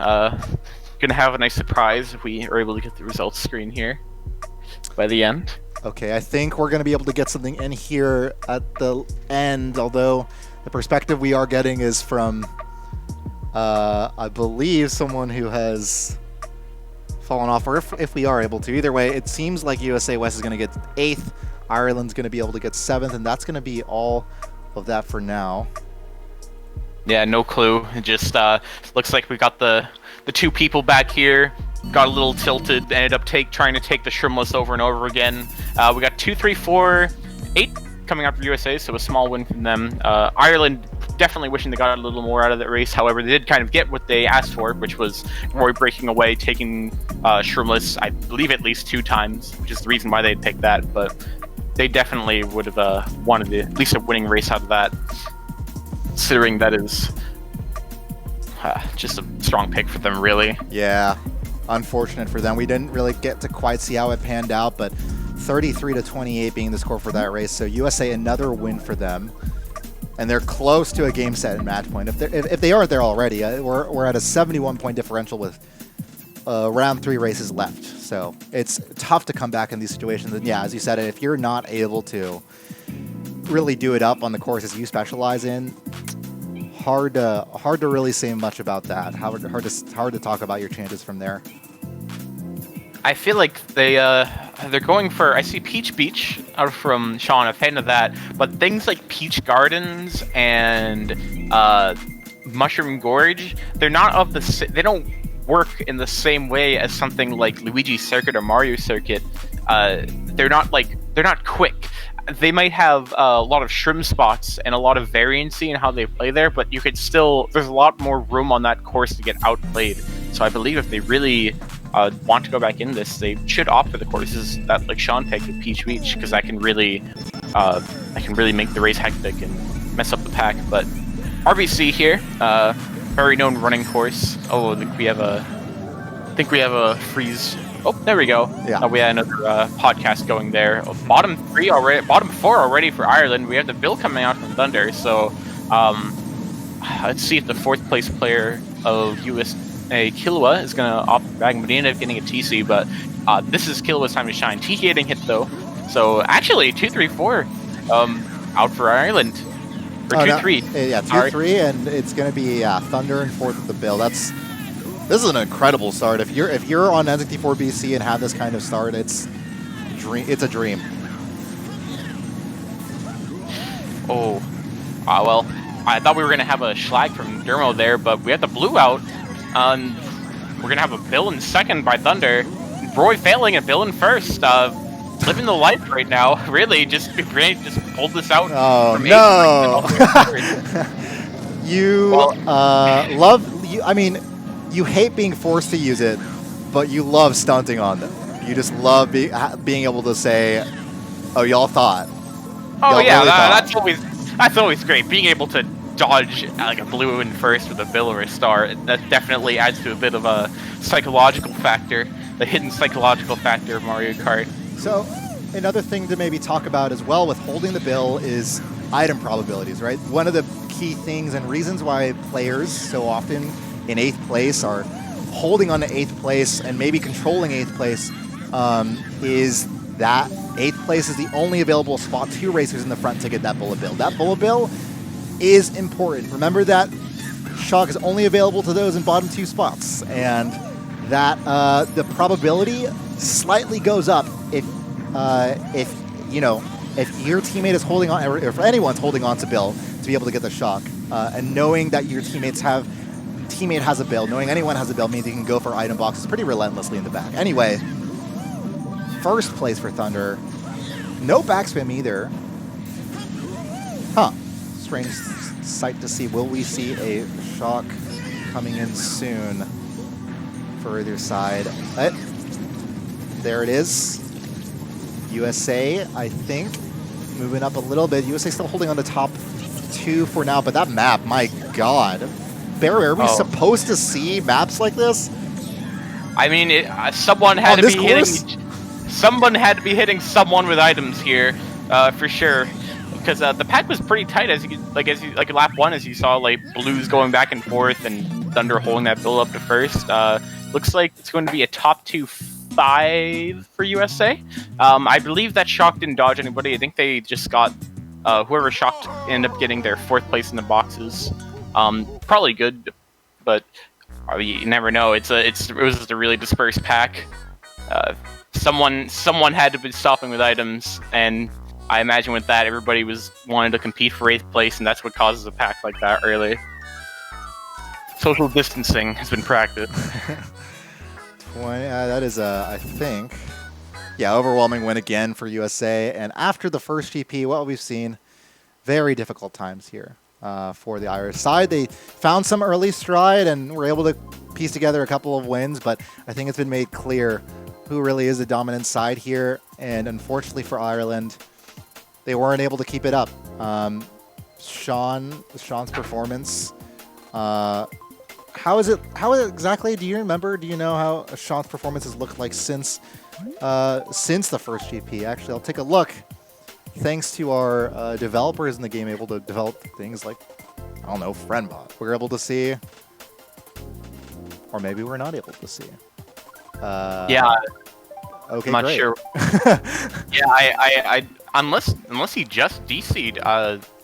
Gonna have a nice surprise if we are able to get the results screen here by the end. Okay, I think we're gonna be able to get something in here at the end, although the perspective we are getting is from, I believe, someone who has fallen off, or if we are able to. Either way, it seems like USA West is going to get 8th, Ireland's going to be able to get 7th, and that's going to be all of that for now. Yeah, no clue. It just looks like we got the two people back here. got a little tilted, ended up trying to take the Shrimless over and over again. We got 2, 3, 4, 8 coming up for USA, so a small win from them. Ireland definitely wishing they got a little more out of that race. However, they did kind of get what they asked for, which was Roy breaking away, taking Shrimless, I believe at least 2 times, which is the reason why they picked that. But they definitely would have wanted at least a winning race out of that, considering that is just a strong pick for them, really. Yeah, unfortunate for them. We didn't really get to quite see how it panned out, but 33-28 being the score for that race. So USA, another win for them. And they're close to a game set and match point. If they aren't there already, we're at a 71-point differential with round 3 races left. So it's tough to come back in these situations. And yeah, as you said, if you're not able to really do it up on the courses you specialize in, hard to really say much about that. Hard to talk about your chances from there. I feel like they're going for, I see Peach Beach out from Sean, a fan of that, but things like Peach Gardens and Mushroom Gorge, they're not of the they don't work in the same way as something like Luigi Circuit or Mario Circuit. They're not quick. They might have a lot of shrimp spots and a lot of variancy in how they play there, but you could still, there's a lot more room on that course to get outplayed. So I believe if they really want to go back in this, they should opt for the courses that like Sean picked with Peach Beach, because that can really make the race hectic and mess up the pack. But RBC here, very known running course. Oh, I think we have a freeze. Oh, there we go. Yeah. We had another podcast going there. Bottom 4 already for Ireland. We have the bill coming out from Thunder. So let's see if the 4th place player of USA, Killua, is going to opt for back. But he ended up getting a TC. But this is Killua's time to shine. TK getting hit though. So actually 2, 3, 4 out for Ireland. Or 2, 3. Yeah, 2, 3, and it's going to be Thunder and 4th with the bill. This is an incredible start. If you're on N64 BC and have this kind of start, it's a dream. Oh, well, I thought we were gonna have a schlag from Dermo there, but we have the blue out. We're gonna have a Bill in 2nd by Thunder. Roy failing and Bill in 1st. Living the life right now. Really, just pulled this out. Oh from no! I mean, you hate being forced to use it, but you love stunting on them. You just love being able to say, "Oh, y'all thought." Oh yeah, really that's always great. Being able to dodge like a blue in 1st with a Bill or a star, that definitely adds to a bit of a psychological factor, the hidden psychological factor of Mario Kart. So, another thing to maybe talk about as well with holding the bill is item probabilities, right? One of the key things and reasons why players so often in 8th place are holding on to 8th place and maybe controlling 8th place is that 8th place is the only available spot 2 racers in the front to get that bullet bill. That bullet bill is important. Remember that shock is only available to those in bottom 2 spots, and that the probability slightly goes up if your teammate is holding on, or if anyone's holding on to Bill to be able to get the shock, and knowing that your teammate has a bill, knowing anyone has a bill means you can go for item boxes pretty relentlessly in the back. Anyway, 1st place for Thunder. No backspam either. Huh. Strange sight to see. Will we see a shock coming in soon for either side? There it is. USA, I think, moving up a little bit. USA still holding on the top 2 for now, but that map, my god. Barry, are we supposed to see maps like this? I mean, someone had to be hitting someone with items here, for sure. Because the pack was pretty tight, as lap 1, as you saw, like blues going back and forth and Thunder holding that build up to 1st. Looks like it's going to be a top 2-5 for USA. I believe that shock didn't dodge anybody. I think they just got whoever shocked ended up getting their 4th place in the boxes. Probably good, but you never know. It was just a really dispersed pack. Someone had to be stopping with items, and I imagine with that, everybody wanted to compete for 8th place, and that's what causes a pack like that early. Social distancing has been practiced. That is, I think, yeah, overwhelming win again for USA. And after the first GP, what we've seen, very difficult times here for the Irish side. They found some early stride and were able to piece together a couple of wins, but I think it's been made clear who really is the dominant side here. And unfortunately for Ireland, they weren't able to keep it up. Sean's performance, how is it exactly? Do you remember? Do you know how Sean's performance has looked like since the first GP? Actually, I'll take a look. Thanks to our developers in the game able to develop things like, I don't know, FriendBot. We're able to see, or maybe we're not able to see. Yeah. Okay, I'm not great. sure. Yeah, I unless he just DC'd.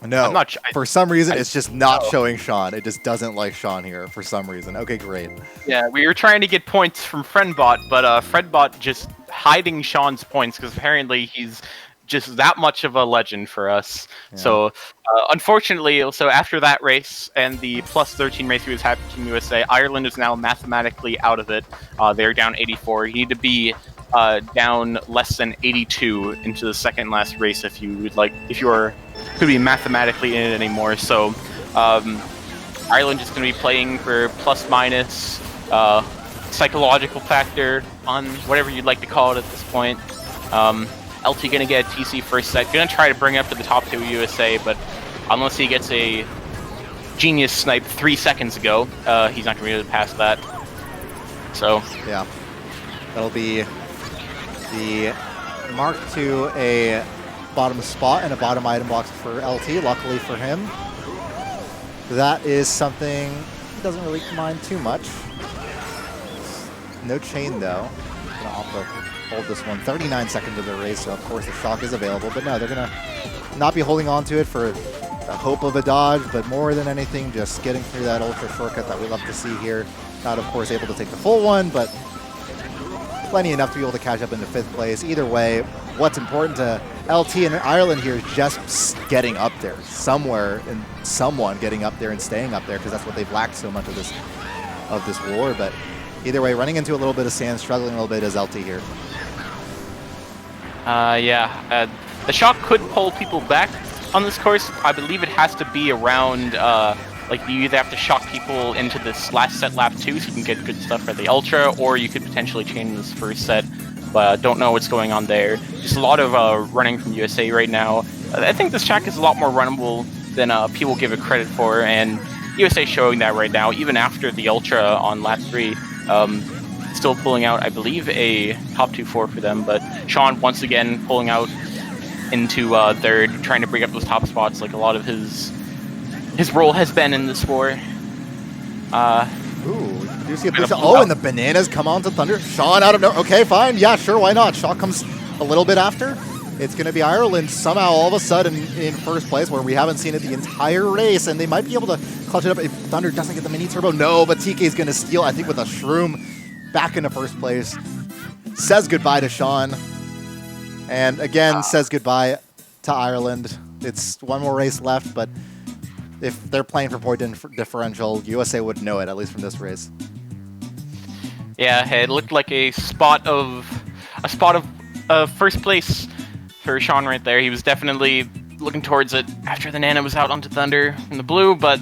No, I'm not for some reason it's just not showing Sean. It just doesn't like Sean here for some reason. Okay, great. Yeah, we were trying to get points from FriendBot, but FriendBot just hiding Sean's points because apparently he's just that much of a legend for us. Yeah. So unfortunately, so after that race and the plus 13 race he was having Team USA, Ireland is now mathematically out of it. They're down 84. You need to be down less than 82 into the second last race if you would like, if you are could be mathematically in it anymore. So Ireland is going to be playing for plus minus psychological factor on whatever you'd like to call it at this point. LT going to get a TC first set. Going to try to bring up to the top 2 USA, but unless he gets a genius snipe 3 seconds ago, he's not going to be able to pass that. So yeah, that'll be the mark to a bottom spot and a bottom item box for LT. Luckily for him, that is something he doesn't really mind too much. No chain though. Gonna opt to hold this one. 39 seconds of the race, so of course the shock is available, but no, they're gonna not be holding on to it for the hope of a dodge, but more than anything, just getting through that ultra shortcut that we love to see here. Not, of course, able to take the full one, but plenty enough to be able to catch up into 5th place. Either way, what's important to LT and Ireland here is just getting up there somewhere, and someone getting up there and staying up there, because that's what they've lacked so much of this war. But either way, running into a little bit of sand, struggling a little bit as LT here. Yeah, the shock could pull people back on this course. I believe it has to be around, like you either have to shock people into this last set lap 2 so you can get good stuff for the Ultra, or you could potentially chain this first set, but don't know what's going on there. Just a lot of running from USA right now. I think this track is a lot more runnable than people give it credit for, and USA showing that right now, even after the Ultra on lap 3. Still pulling out, I believe, a top 2-4 for them, but Sean once again pulling out into 3rd, trying to bring up those top spots like a lot of his role has been in this war. Ooh, do you see a push? Oh, and the bananas come on to Thunder. Sean out of no. Okay, fine. Yeah, sure, why not? Shock comes a little bit after. It's going to be Ireland somehow all of a sudden in first place, where we haven't seen it the entire race, and they might be able to clutch it up if Thunder doesn't get the mini turbo. No, but TK is going to steal, I think, with a shroom back into first place. Says goodbye to Sean. And again, says goodbye to Ireland. It's one more race left, but if they're playing for point differential, USA would know it, at least from this race. Yeah, it looked like a spot of first place for Sean right there. He was definitely looking towards it after the Nana was out onto Thunder in the blue, but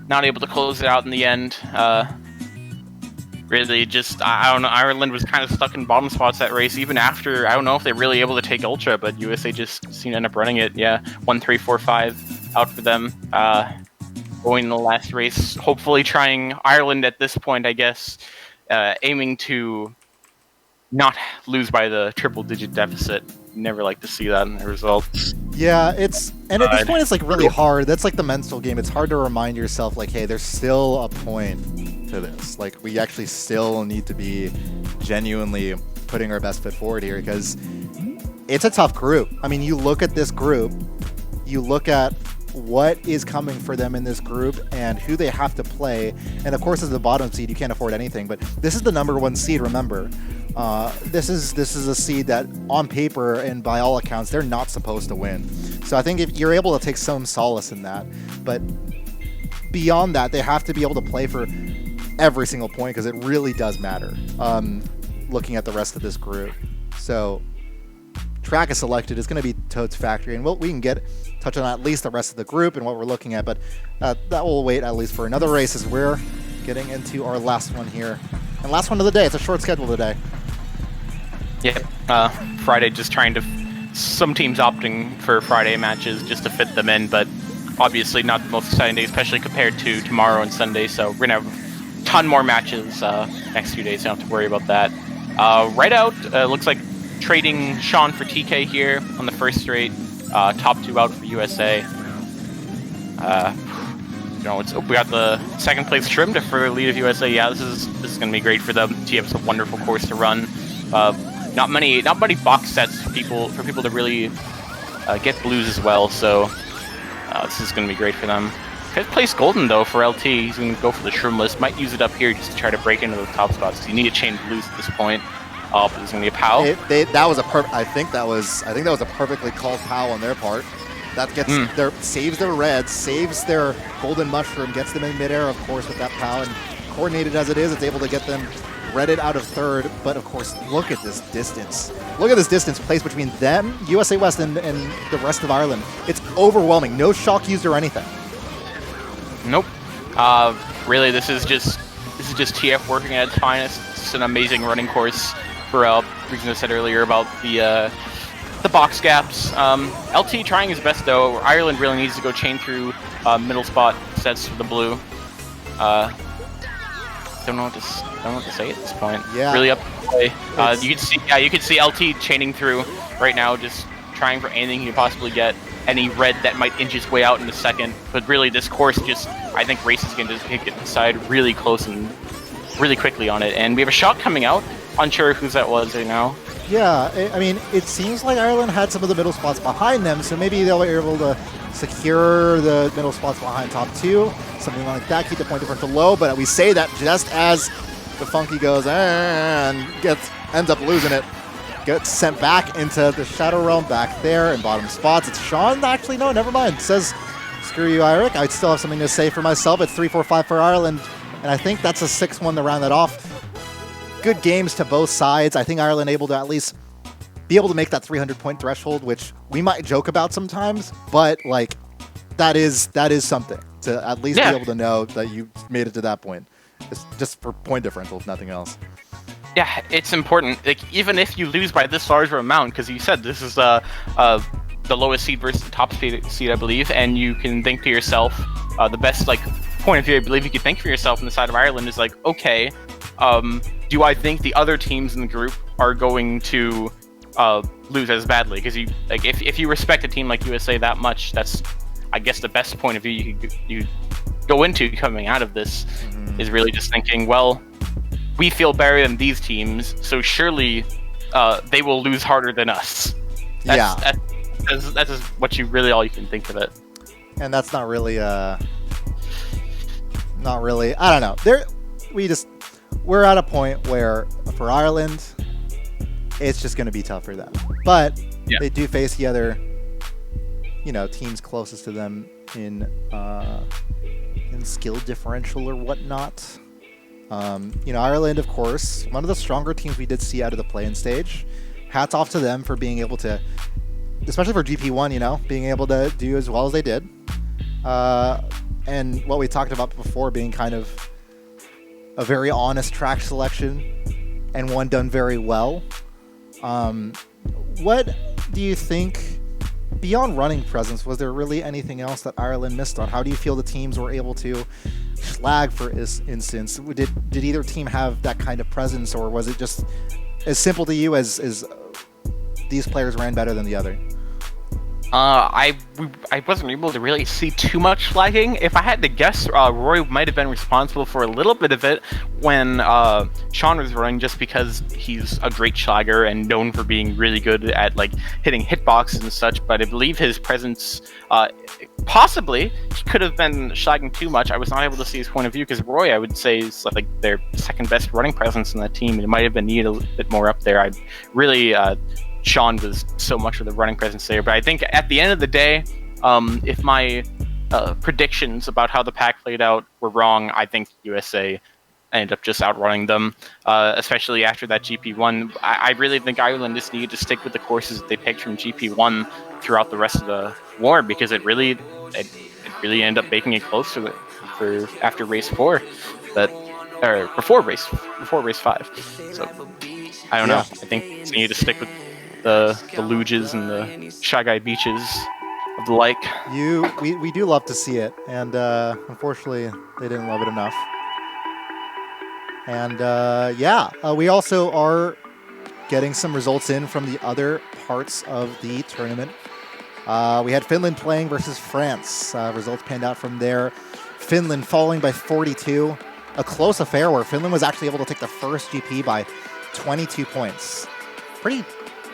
not able to close it out in the end. Really, just, I don't know, Ireland was kind of stuck in bottom spots that race, even after, I don't know if they're really able to take Ultra, but USA just seemed to end up running it. Yeah, 1, 3, 4, 5 out for them. Going in the last race, hopefully trying Ireland at this point, I guess, aiming to not lose by the triple-digit deficit. Never like to see that in the results. Yeah, and at this point it's like really hard. That's like the mental game. It's hard to remind yourself, like, hey, there's still a point to this. Like, we actually still need to be genuinely putting our best foot forward here, because it's a tough group. I mean, you look at this group, you look at what is coming for them in this group and who they have to play. And of course, as the bottom seed, you can't afford anything, but this is the #1 seed, remember. This is a seed that on paper and by all accounts, they're not supposed to win. So I think if you're able to take some solace in that, but beyond that, they have to be able to play for every single point because it really does matter. Looking at the rest of this group, so track is selected is going to be Toad's Factory, and we can touch on at least the rest of the group and what we're looking at, but that will wait at least for another race as we're getting into our last one here. And last one of the day. It's a short schedule today. Yeah, Friday just trying to... Some teams opting for Friday matches just to fit them in, but obviously not the most exciting day, especially compared to tomorrow and Sunday, so we're going to have a ton more matches next few days, so don't have to worry about that. Right out, looks like trading Sean for TK here on the first straight. Top 2 out for USA. We got the second place trim to further lead of USA. Yeah, this is going to be great for them. TF's a wonderful course to run. Not many box sets for people to really get blues as well. So this is going to be great for them. Fifth place golden though for LT. He's going to go for the shroom list. Might use it up here just to try to break into the top spots. You need to chain blues at this point. But there's going to be a POW. I think that was a perfectly called POW on their part. That gets saves their reds, saves their golden mushroom, gets them in midair, of course, with that POW. And coordinated as it is, it's able to get them redded out of third. But of course, look at this distance. Look at this distance placed between them, USA West, and the rest of Ireland. It's overwhelming. No shock used or anything. Nope. Really, this is just TF working at its finest. It's an amazing running course for reason I said earlier about the box gaps. LT trying his best though. Ireland really needs to go chain through middle spot sets for the blue. Don't know what to say at this point. Yeah. Really up to play. You could see LT chaining through right now, just trying for anything he can possibly get. Any red that might inch his way out in a second. But really, this course I think races can just get inside really close and really quickly on it. And we have a shot coming out. Unsure whose that was right now. Yeah, I mean, it seems like Ireland had some of the middle spots behind them, so maybe they were able to secure the middle spots behind top 2, something like that, keep the point differential low, but we say that just as the Funky goes and ends up losing it, gets sent back into the Shadow Realm back there in bottom spots. It's Sean, actually, no, never mind. Says, screw you, Iric. I still have something to say for myself. It's 3-4-5 for Ireland, and I think that's a 6-1 to round that off. Good games to both sides. I think Ireland able to at least be able to make that 300-point threshold, which we might joke about sometimes, but like that is something to at least be able to know that you made it to that point. It's just for point differential, if nothing else. Yeah, it's important. Like even if you lose by this large of amount, because you said this is the lowest seed versus the top seed, I believe, and you can think to yourself, the best point of view I believe you could think for yourself on the side of Ireland is okay. Do I think the other teams in the group are going to lose as badly? Because if you respect a team like USA that much, that's I guess the best point of view you go into coming out of this is really just thinking, well, we feel better than these teams, so surely they will lose harder than us. That's just what all you can think of it. And that's not really I don't know. We're at a point where for Ireland, it's just going to be tough for them. But they do face the other, teams closest to them in skill differential or whatnot. Ireland, of course, one of the stronger teams we did see out of the play-in stage. Hats off to them for being able to, especially for GP1, being able to do as well as they did. And what we talked about before being kind of a very honest track selection and one done very well. What do you think, beyond running presence, was there really anything else that Ireland missed on? How do you feel the teams were able to schlag, for instance? Did either team have that kind of presence, or was it just as simple to you as these players ran better than the other? I wasn't able to really see too much flagging. If I had to guess, Roy might have been responsible for a little bit of it when Sean was running, just because he's a great schlagger and known for being really good at hitting hitboxes and such. But I believe his presence, possibly, he could have been schlagging too much. I was not able to see his point of view because Roy, I would say, is their second best running presence in that team. It might have been needed a little bit more up there. I really. Sean was so much of the running presence there, but I think at the end of the day, if my predictions about how the pack played out were wrong, I think USA ended up just outrunning them, especially after that GP1. I really think Ireland just needed to stick with the courses that they picked from GP1 throughout the rest of the war, because it really ended up making it close to it for after race 4, or before race 5. So I don't know. I think they need to stick with the Luges and the Shy Guy Beaches of the like. We do love to see it, and unfortunately they didn't love it enough. And we also are getting some results in from the other parts of the tournament. We had Finland playing versus France. Results panned out from there. Finland falling by 42. A close affair where Finland was actually able to take the first GP by 22 points. Pretty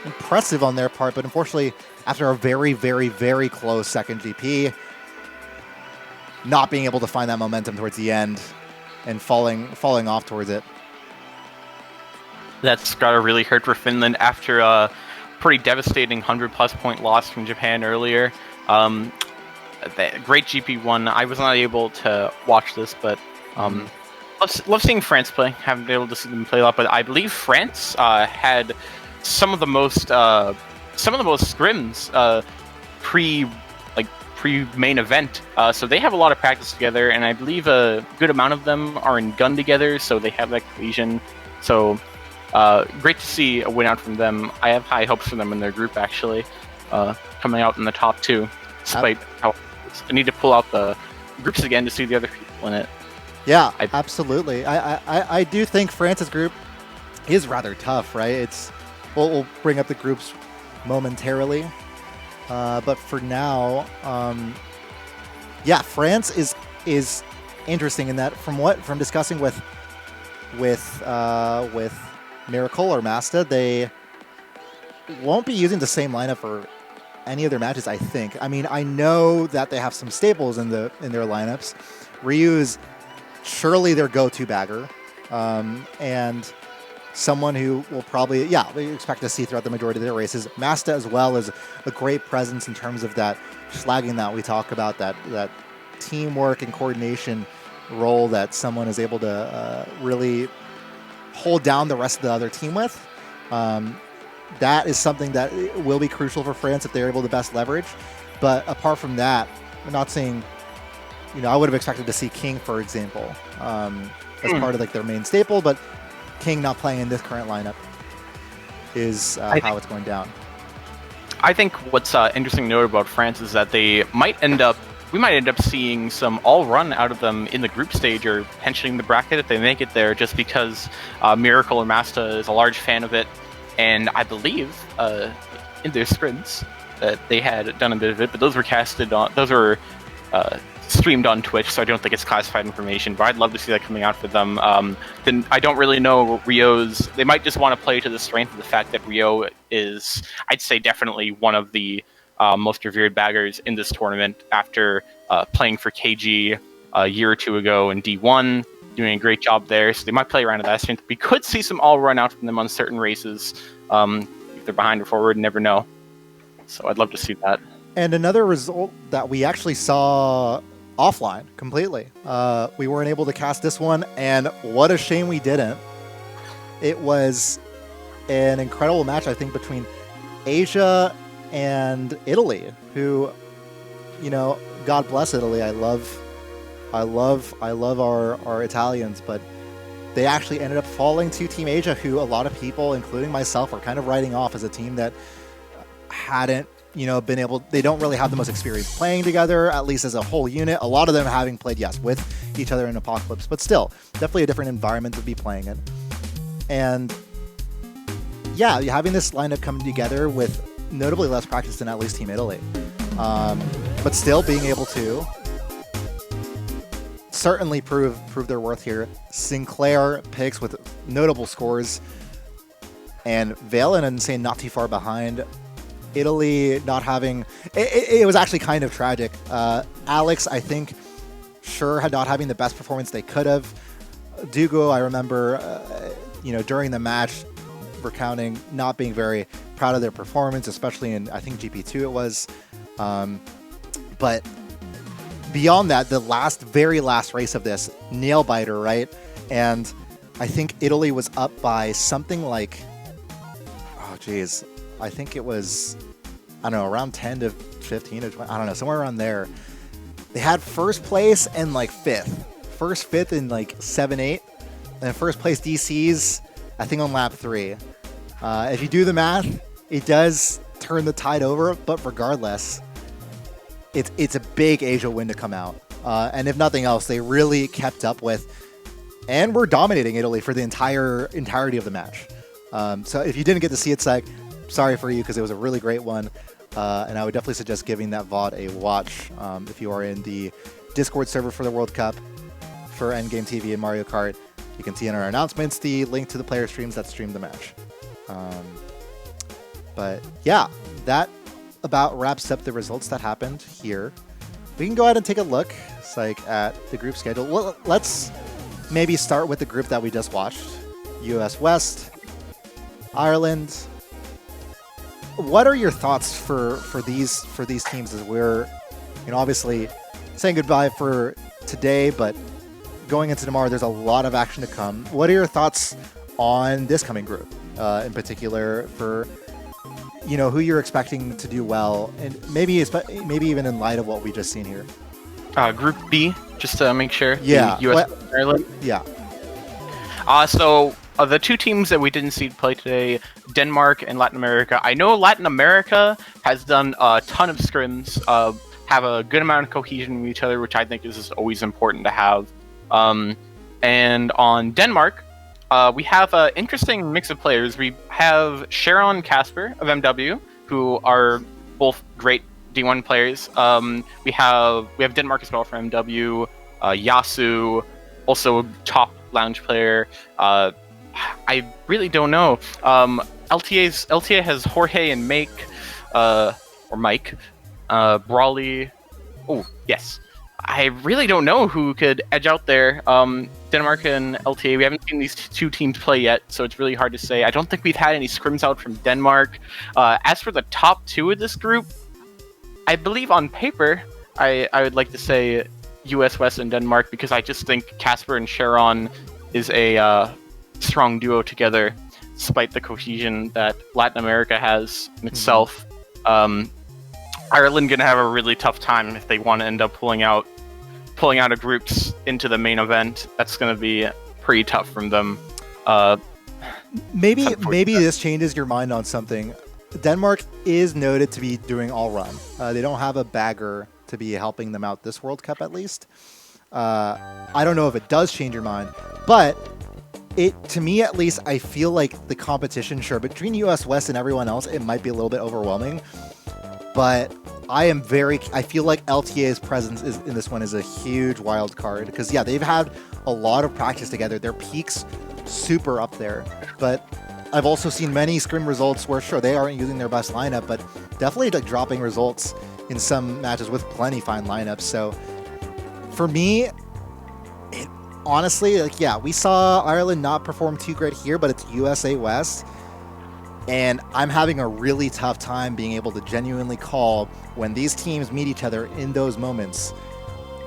impressive on their part, but unfortunately, after a very, very, very close second GP, not being able to find that momentum towards the end and falling off towards it. That's gotta really hurt for Finland after a pretty devastating 100+ point loss from Japan earlier. Great GP1. I was not able to watch this, but love seeing France play. Haven't been able to see them play a lot, but I believe France had some of the most scrims pre-main event. So they have a lot of practice together, and I believe a good amount of them are in gun together, so they have that cohesion. So great to see a win out from them. I have high hopes for them in their group, actually, coming out in the top 2, despite how I need to pull out the groups again to see the other people in it. Yeah, absolutely. I do think France's group is rather tough, right? We'll bring up the groups momentarily, but for now, France is interesting in that from discussing with Miracle or Masta, they won't be using the same lineup for any of their matches, I think. I mean, I know that they have some staples in their lineups. Ryu is surely their go-to bagger, and someone who will probably, we expect to see throughout the majority of their races. Masta as well is a great presence in terms of that slagging that we talk about, that teamwork and coordination role that someone is able to really hold down the rest of the other team with. That is something that will be crucial for France if they're able to best leverage. But apart from that, we're not seeing, I would have expected to see King, for example, as part of their main staple, but King not playing in this current lineup is how it's going down. I think what's interesting to note about France is that we might end up seeing some all-run out of them in the group stage, or potentially in the bracket if they make it there, just because Miracle or Masta is a large fan of it. And I believe in their sprints that they had done a bit of it, but those were streamed on Twitch, so I don't think it's classified information, but I'd love to see that coming out for them. Then I don't really know Rio's. They might just want to play to the strength of the fact that Rio is, I'd say, definitely one of the most revered baggers in this tournament after playing for KG a year or two ago in D1, doing a great job there. So they might play around to that strength. We could see some all-run out from them on certain races. If they're behind or forward, never know. So I'd love to see that. And another result that we actually saw offline completely. We weren't able to cast this one, and what a shame we didn't. It was an incredible match, I think, between Asia and Italy, who, God bless Italy. I love our Italians, but they actually ended up falling to Team Asia, who a lot of people, including myself, are kind of writing off as a team that hadn't been able, they don't really have the most experience playing together, at least as a whole unit. A lot of them having played, yes, with each other in Apocalypse, but still, definitely a different environment to be playing in. And yeah, having this lineup come together with notably less practice than at least Team Italy, but still being able to certainly prove their worth here. Sinclair picks with notable scores, and Vale and Insane not too far behind. Italy not having, it was actually kind of tragic. Alex, I think, had not having the best performance they could have. Dugo, I remember, during the match, recounting not being very proud of their performance, especially in, I think, GP2 it was. But beyond that, the very last race of this, Nailbiter, right? and I think Italy was up by something like, oh geez, I think it was, I don't know, around 10 to 15 or 20, I don't know, somewhere around there. They had first place and like fifth. First, fifth, and like 7-8. And first place DCs, I think on lap 3. If you do the math, it does turn the tide over, but regardless, it's a big Asia win to come out. And if nothing else, they really kept up with and were dominating Italy for the entirety of the match. So if you didn't get to see it, Psych, sorry for you because it was a really great one. And I would definitely suggest giving that VOD a watch if you are in the Discord server for the World Cup for EndGameTV and Mario Kart. You can see in our announcements the link to the player streams that streamed the match. But yeah, that about wraps up the results that happened here. We can go ahead and take a look at the group schedule. Well, let's maybe start with the group that we just watched. US West, Ireland. What are your thoughts for these teams as we're, obviously saying goodbye for today, but going into tomorrow, there's a lot of action to come. What are your thoughts on this coming group, in particular for, who you're expecting to do well, and maybe even in light of what we just seen here? Group B, just to make sure. Yeah. US and Ireland. Yeah. So the two teams that we didn't see play today, Denmark and Latin America. I know Latin America has done a ton of scrims, have a good amount of cohesion with each other, which I think is always important to have. And on Denmark, we have an interesting mix of players. We have Sharon and Kasper of MW, who are both great D1 players. We have Denmark as well from MW, Yasu, also a top lounge player. I really don't know. LTA has Jorge and Mike, Brawley. Oh yes, I really don't know who could edge out there. Denmark and LTA, we haven't seen these two teams play yet, so it's really hard to say. I don't think we've had any scrims out from Denmark. As for the top two of this group, I believe on paper, I would like to say US West and Denmark, because I just think Kasper and Sharon is a strong duo together, despite the cohesion that Latin America has in itself. Ireland gonna have a really tough time if they want to end up pulling out of groups into the main event. That's gonna be pretty tough from them. Maybe this changes your mind on something. Denmark is noted to be doing all run. They don't have a bagger to be helping them out this World Cup, at least. I don't know if it does change your mind, but to me at least, I feel like the competition, sure, between US West and everyone else, it might be a little bit overwhelming. But I feel like LTA's presence in this one is a huge wild card, because yeah, they've had a lot of practice together. Their peaks super up there, but I've also seen many scrim results where sure they aren't using their best lineup, but definitely like dropping results in some matches with plenty fine lineups. So for me, honestly, yeah, we saw Ireland not perform too great here, but it's USA West. And I'm having a really tough time being able to genuinely call when these teams meet each other in those moments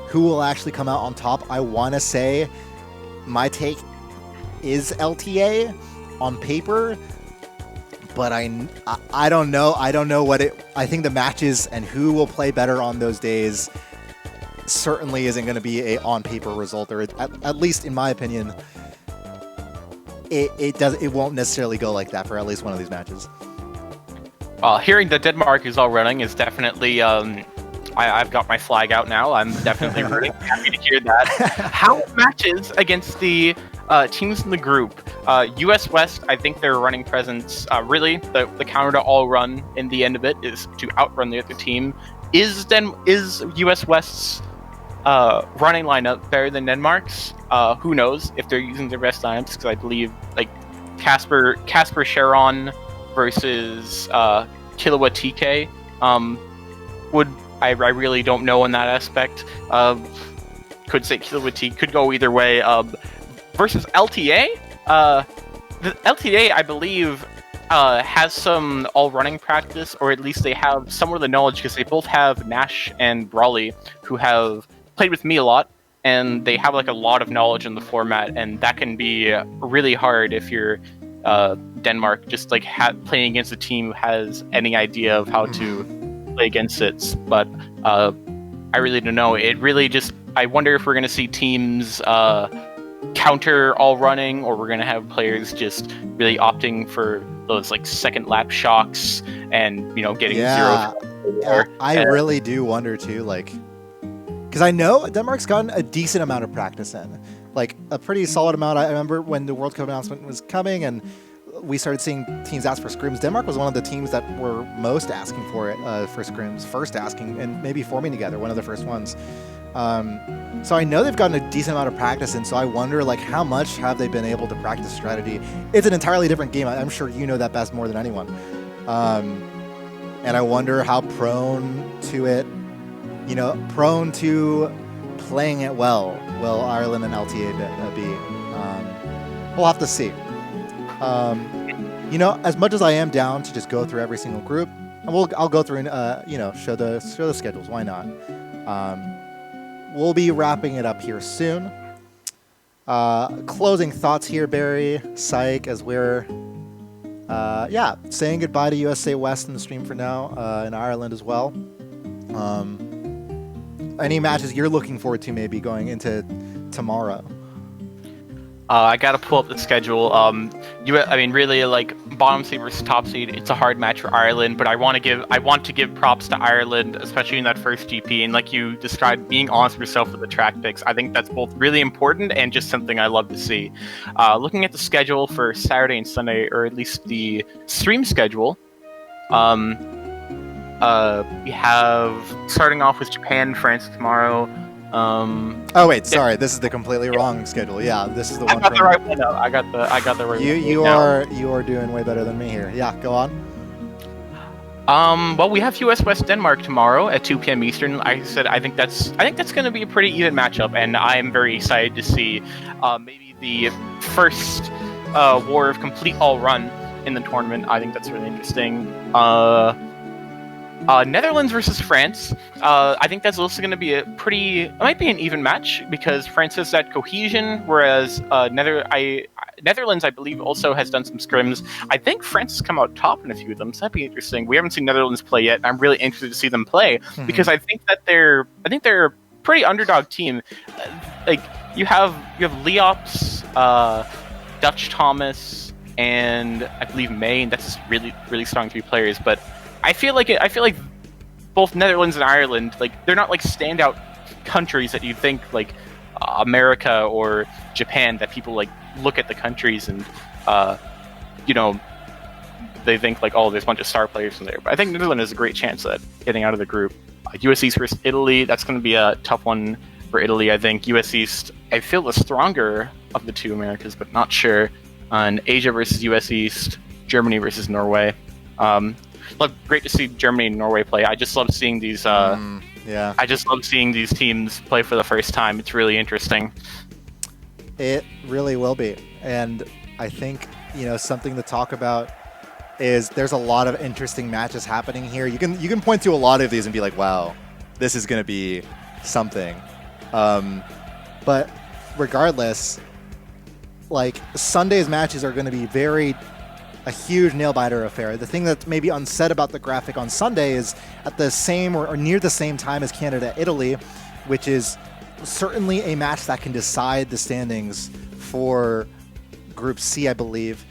who will actually come out on top. I want to say my take is LTA on paper, but I don't know. I don't know I think the matches and who will play better on those days certainly isn't going to be a on paper result, or at least in my opinion, it won't necessarily go like that for at least one of these matches. Well, hearing that Denmark is all running is definitely I've got my flag out now. I'm definitely rooting. Happy to hear that. How it matches against the teams in the group. US West, I think their running presence, really the counter to all run in the end of it is to outrun the other team. Is US West's running lineup better than Denmark's? Who knows if they're using their best lineups, because I believe like Kasper Sharon versus Killua TK I really don't know in that aspect. Could say Killua T could go either way. Versus LTA, the LTA I believe has some all-running practice, or at least they have somewhat of the knowledge, because they both have Nash and Brawley, who have played with me a lot. and they have like a lot of knowledge in the format, and that can be really hard if you're Denmark, just like playing against a team who has any idea of how to play against it. But I really don't know. It really just, I wonder if we're going to see teams counter all running, or we're going to have players just really opting for those like second lap shocks and, you know, getting zero. I really do wonder too, like, because I know Denmark's gotten a decent amount of practice in, like a pretty solid amount. I remember when the World Cup announcement was coming and we started seeing teams ask for scrims. Denmark was one of the teams that were most asking for it, for scrims, first asking, and maybe forming together, one of the first ones. So I know they've gotten a decent amount of practice in, so I wonder, like, how much have they been able to practice strategy? It's an entirely different game. I'm sure you know that best more than anyone. And I wonder how prone to it, you know, prone to playing it well will Ireland and LTA be. We'll have to see. You know, as much as I am down to just go through every single group, and I'll go through and you know, show the schedules. Why not? We'll be wrapping it up here soon. Closing thoughts here, Barry, Psych, as we're saying goodbye to USA West in the stream for now, and Ireland as well. Any matches you're looking forward to maybe going into tomorrow? I gotta pull up the schedule. I mean, really, like bottom seed versus top seed, it's a hard match for Ireland. But I want to give props to Ireland, especially in that first GP. And like you described, being honest with yourself with the track picks, I think that's both really important and just something I love to see. Looking at the schedule for Saturday and Sunday, or at least the stream schedule, we have starting off with Japan and France tomorrow. Oh wait, sorry. This is the completely wrong schedule. Yeah, this is the one. I got the right one. I got the right one. You are doing way better than me here. Yeah, go on. Well, we have US West Denmark tomorrow at 2 p.m. Eastern. I said I think that's going to be a pretty even matchup, and I am very excited to see maybe the first war of complete all run in the tournament. I think that's really interesting. Netherlands versus France. I think that's also going to be it might be an even match because France has that cohesion, whereas Netherlands, I believe, also has done some scrims. I think France has come out top in a few of them, so that'd be interesting. We haven't seen Netherlands play yet, and I'm really interested to see them play because I think they're a pretty underdog team. Like you have Leops, Dutch Thomas, and I believe May, and that's just really, really strong three players, but I feel like both Netherlands and Ireland, like they're not like standout countries that you think like America or Japan, that people like look at the countries and you know, they think like, oh, there's a bunch of star players in there. But I think Netherlands has a great chance at getting out of the group. US East versus Italy, that's going to be a tough one for Italy. I think US East, I feel the stronger of the two Americas, but not sure. And Asia versus US East, Germany versus Norway. Great to see Germany and Norway play. I just love seeing these. I just love seeing these teams play for the first time. It's really interesting. It really will be, and I think, you know, something to talk about is there's a lot of interesting matches happening here. You can point to a lot of these and be like, wow, this is going to be something. But regardless, like Sunday's matches are going to be a huge nail-biter affair. The thing that's maybe unsaid about the graphic on Sunday is at the same or near the same time as Canada-Italy, which is certainly a match that can decide the standings for Group C, I believe.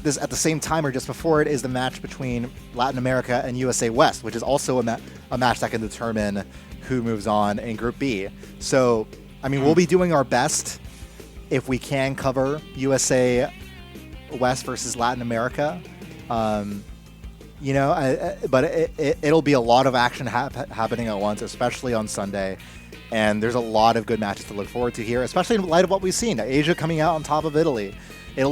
This at the same time or just before it is the match between Latin America and USA West, which is also a match that can determine who moves on in Group B. So, I mean, we'll be doing our best if we can cover USA West versus Latin America, you know, but it'll be a lot of action happening at once, especially on Sunday, and there's a lot of good matches to look forward to here, especially in light of what we've seen. Asia coming out on top of Italy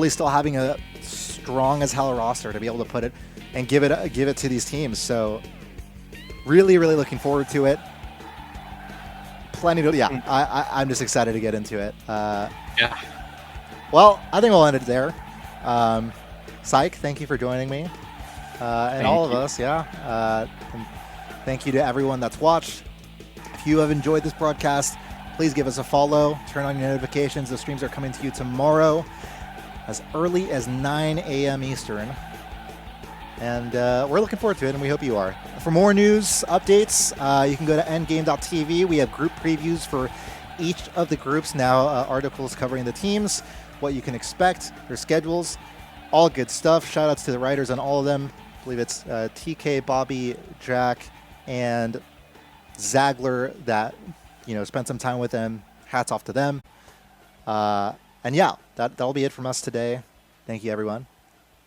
still having a strong as hell roster to be able to put it and give it to these teams. So really, really looking forward to it. Plenty to I'm just excited to get into it. Well, I think we'll end it there. Psych, thank you for joining me, and all of us. And thank you to everyone that's watched. If you have enjoyed this broadcast, please give us a follow. Turn on your notifications. The streams are coming to you tomorrow as early as 9 a.m. Eastern. And we're looking forward to it, and we hope you are. For more news, updates, you can go to EndGameTV. We have group previews for each of the groups now, articles covering the teams, what you can expect, their schedules, all good stuff. Shout-outs to the writers on all of them. I believe it's TK, Bobby, Jack, and Zagler that spent some time with them. Hats off to them. And yeah, that'll be it from us today. Thank you, everyone.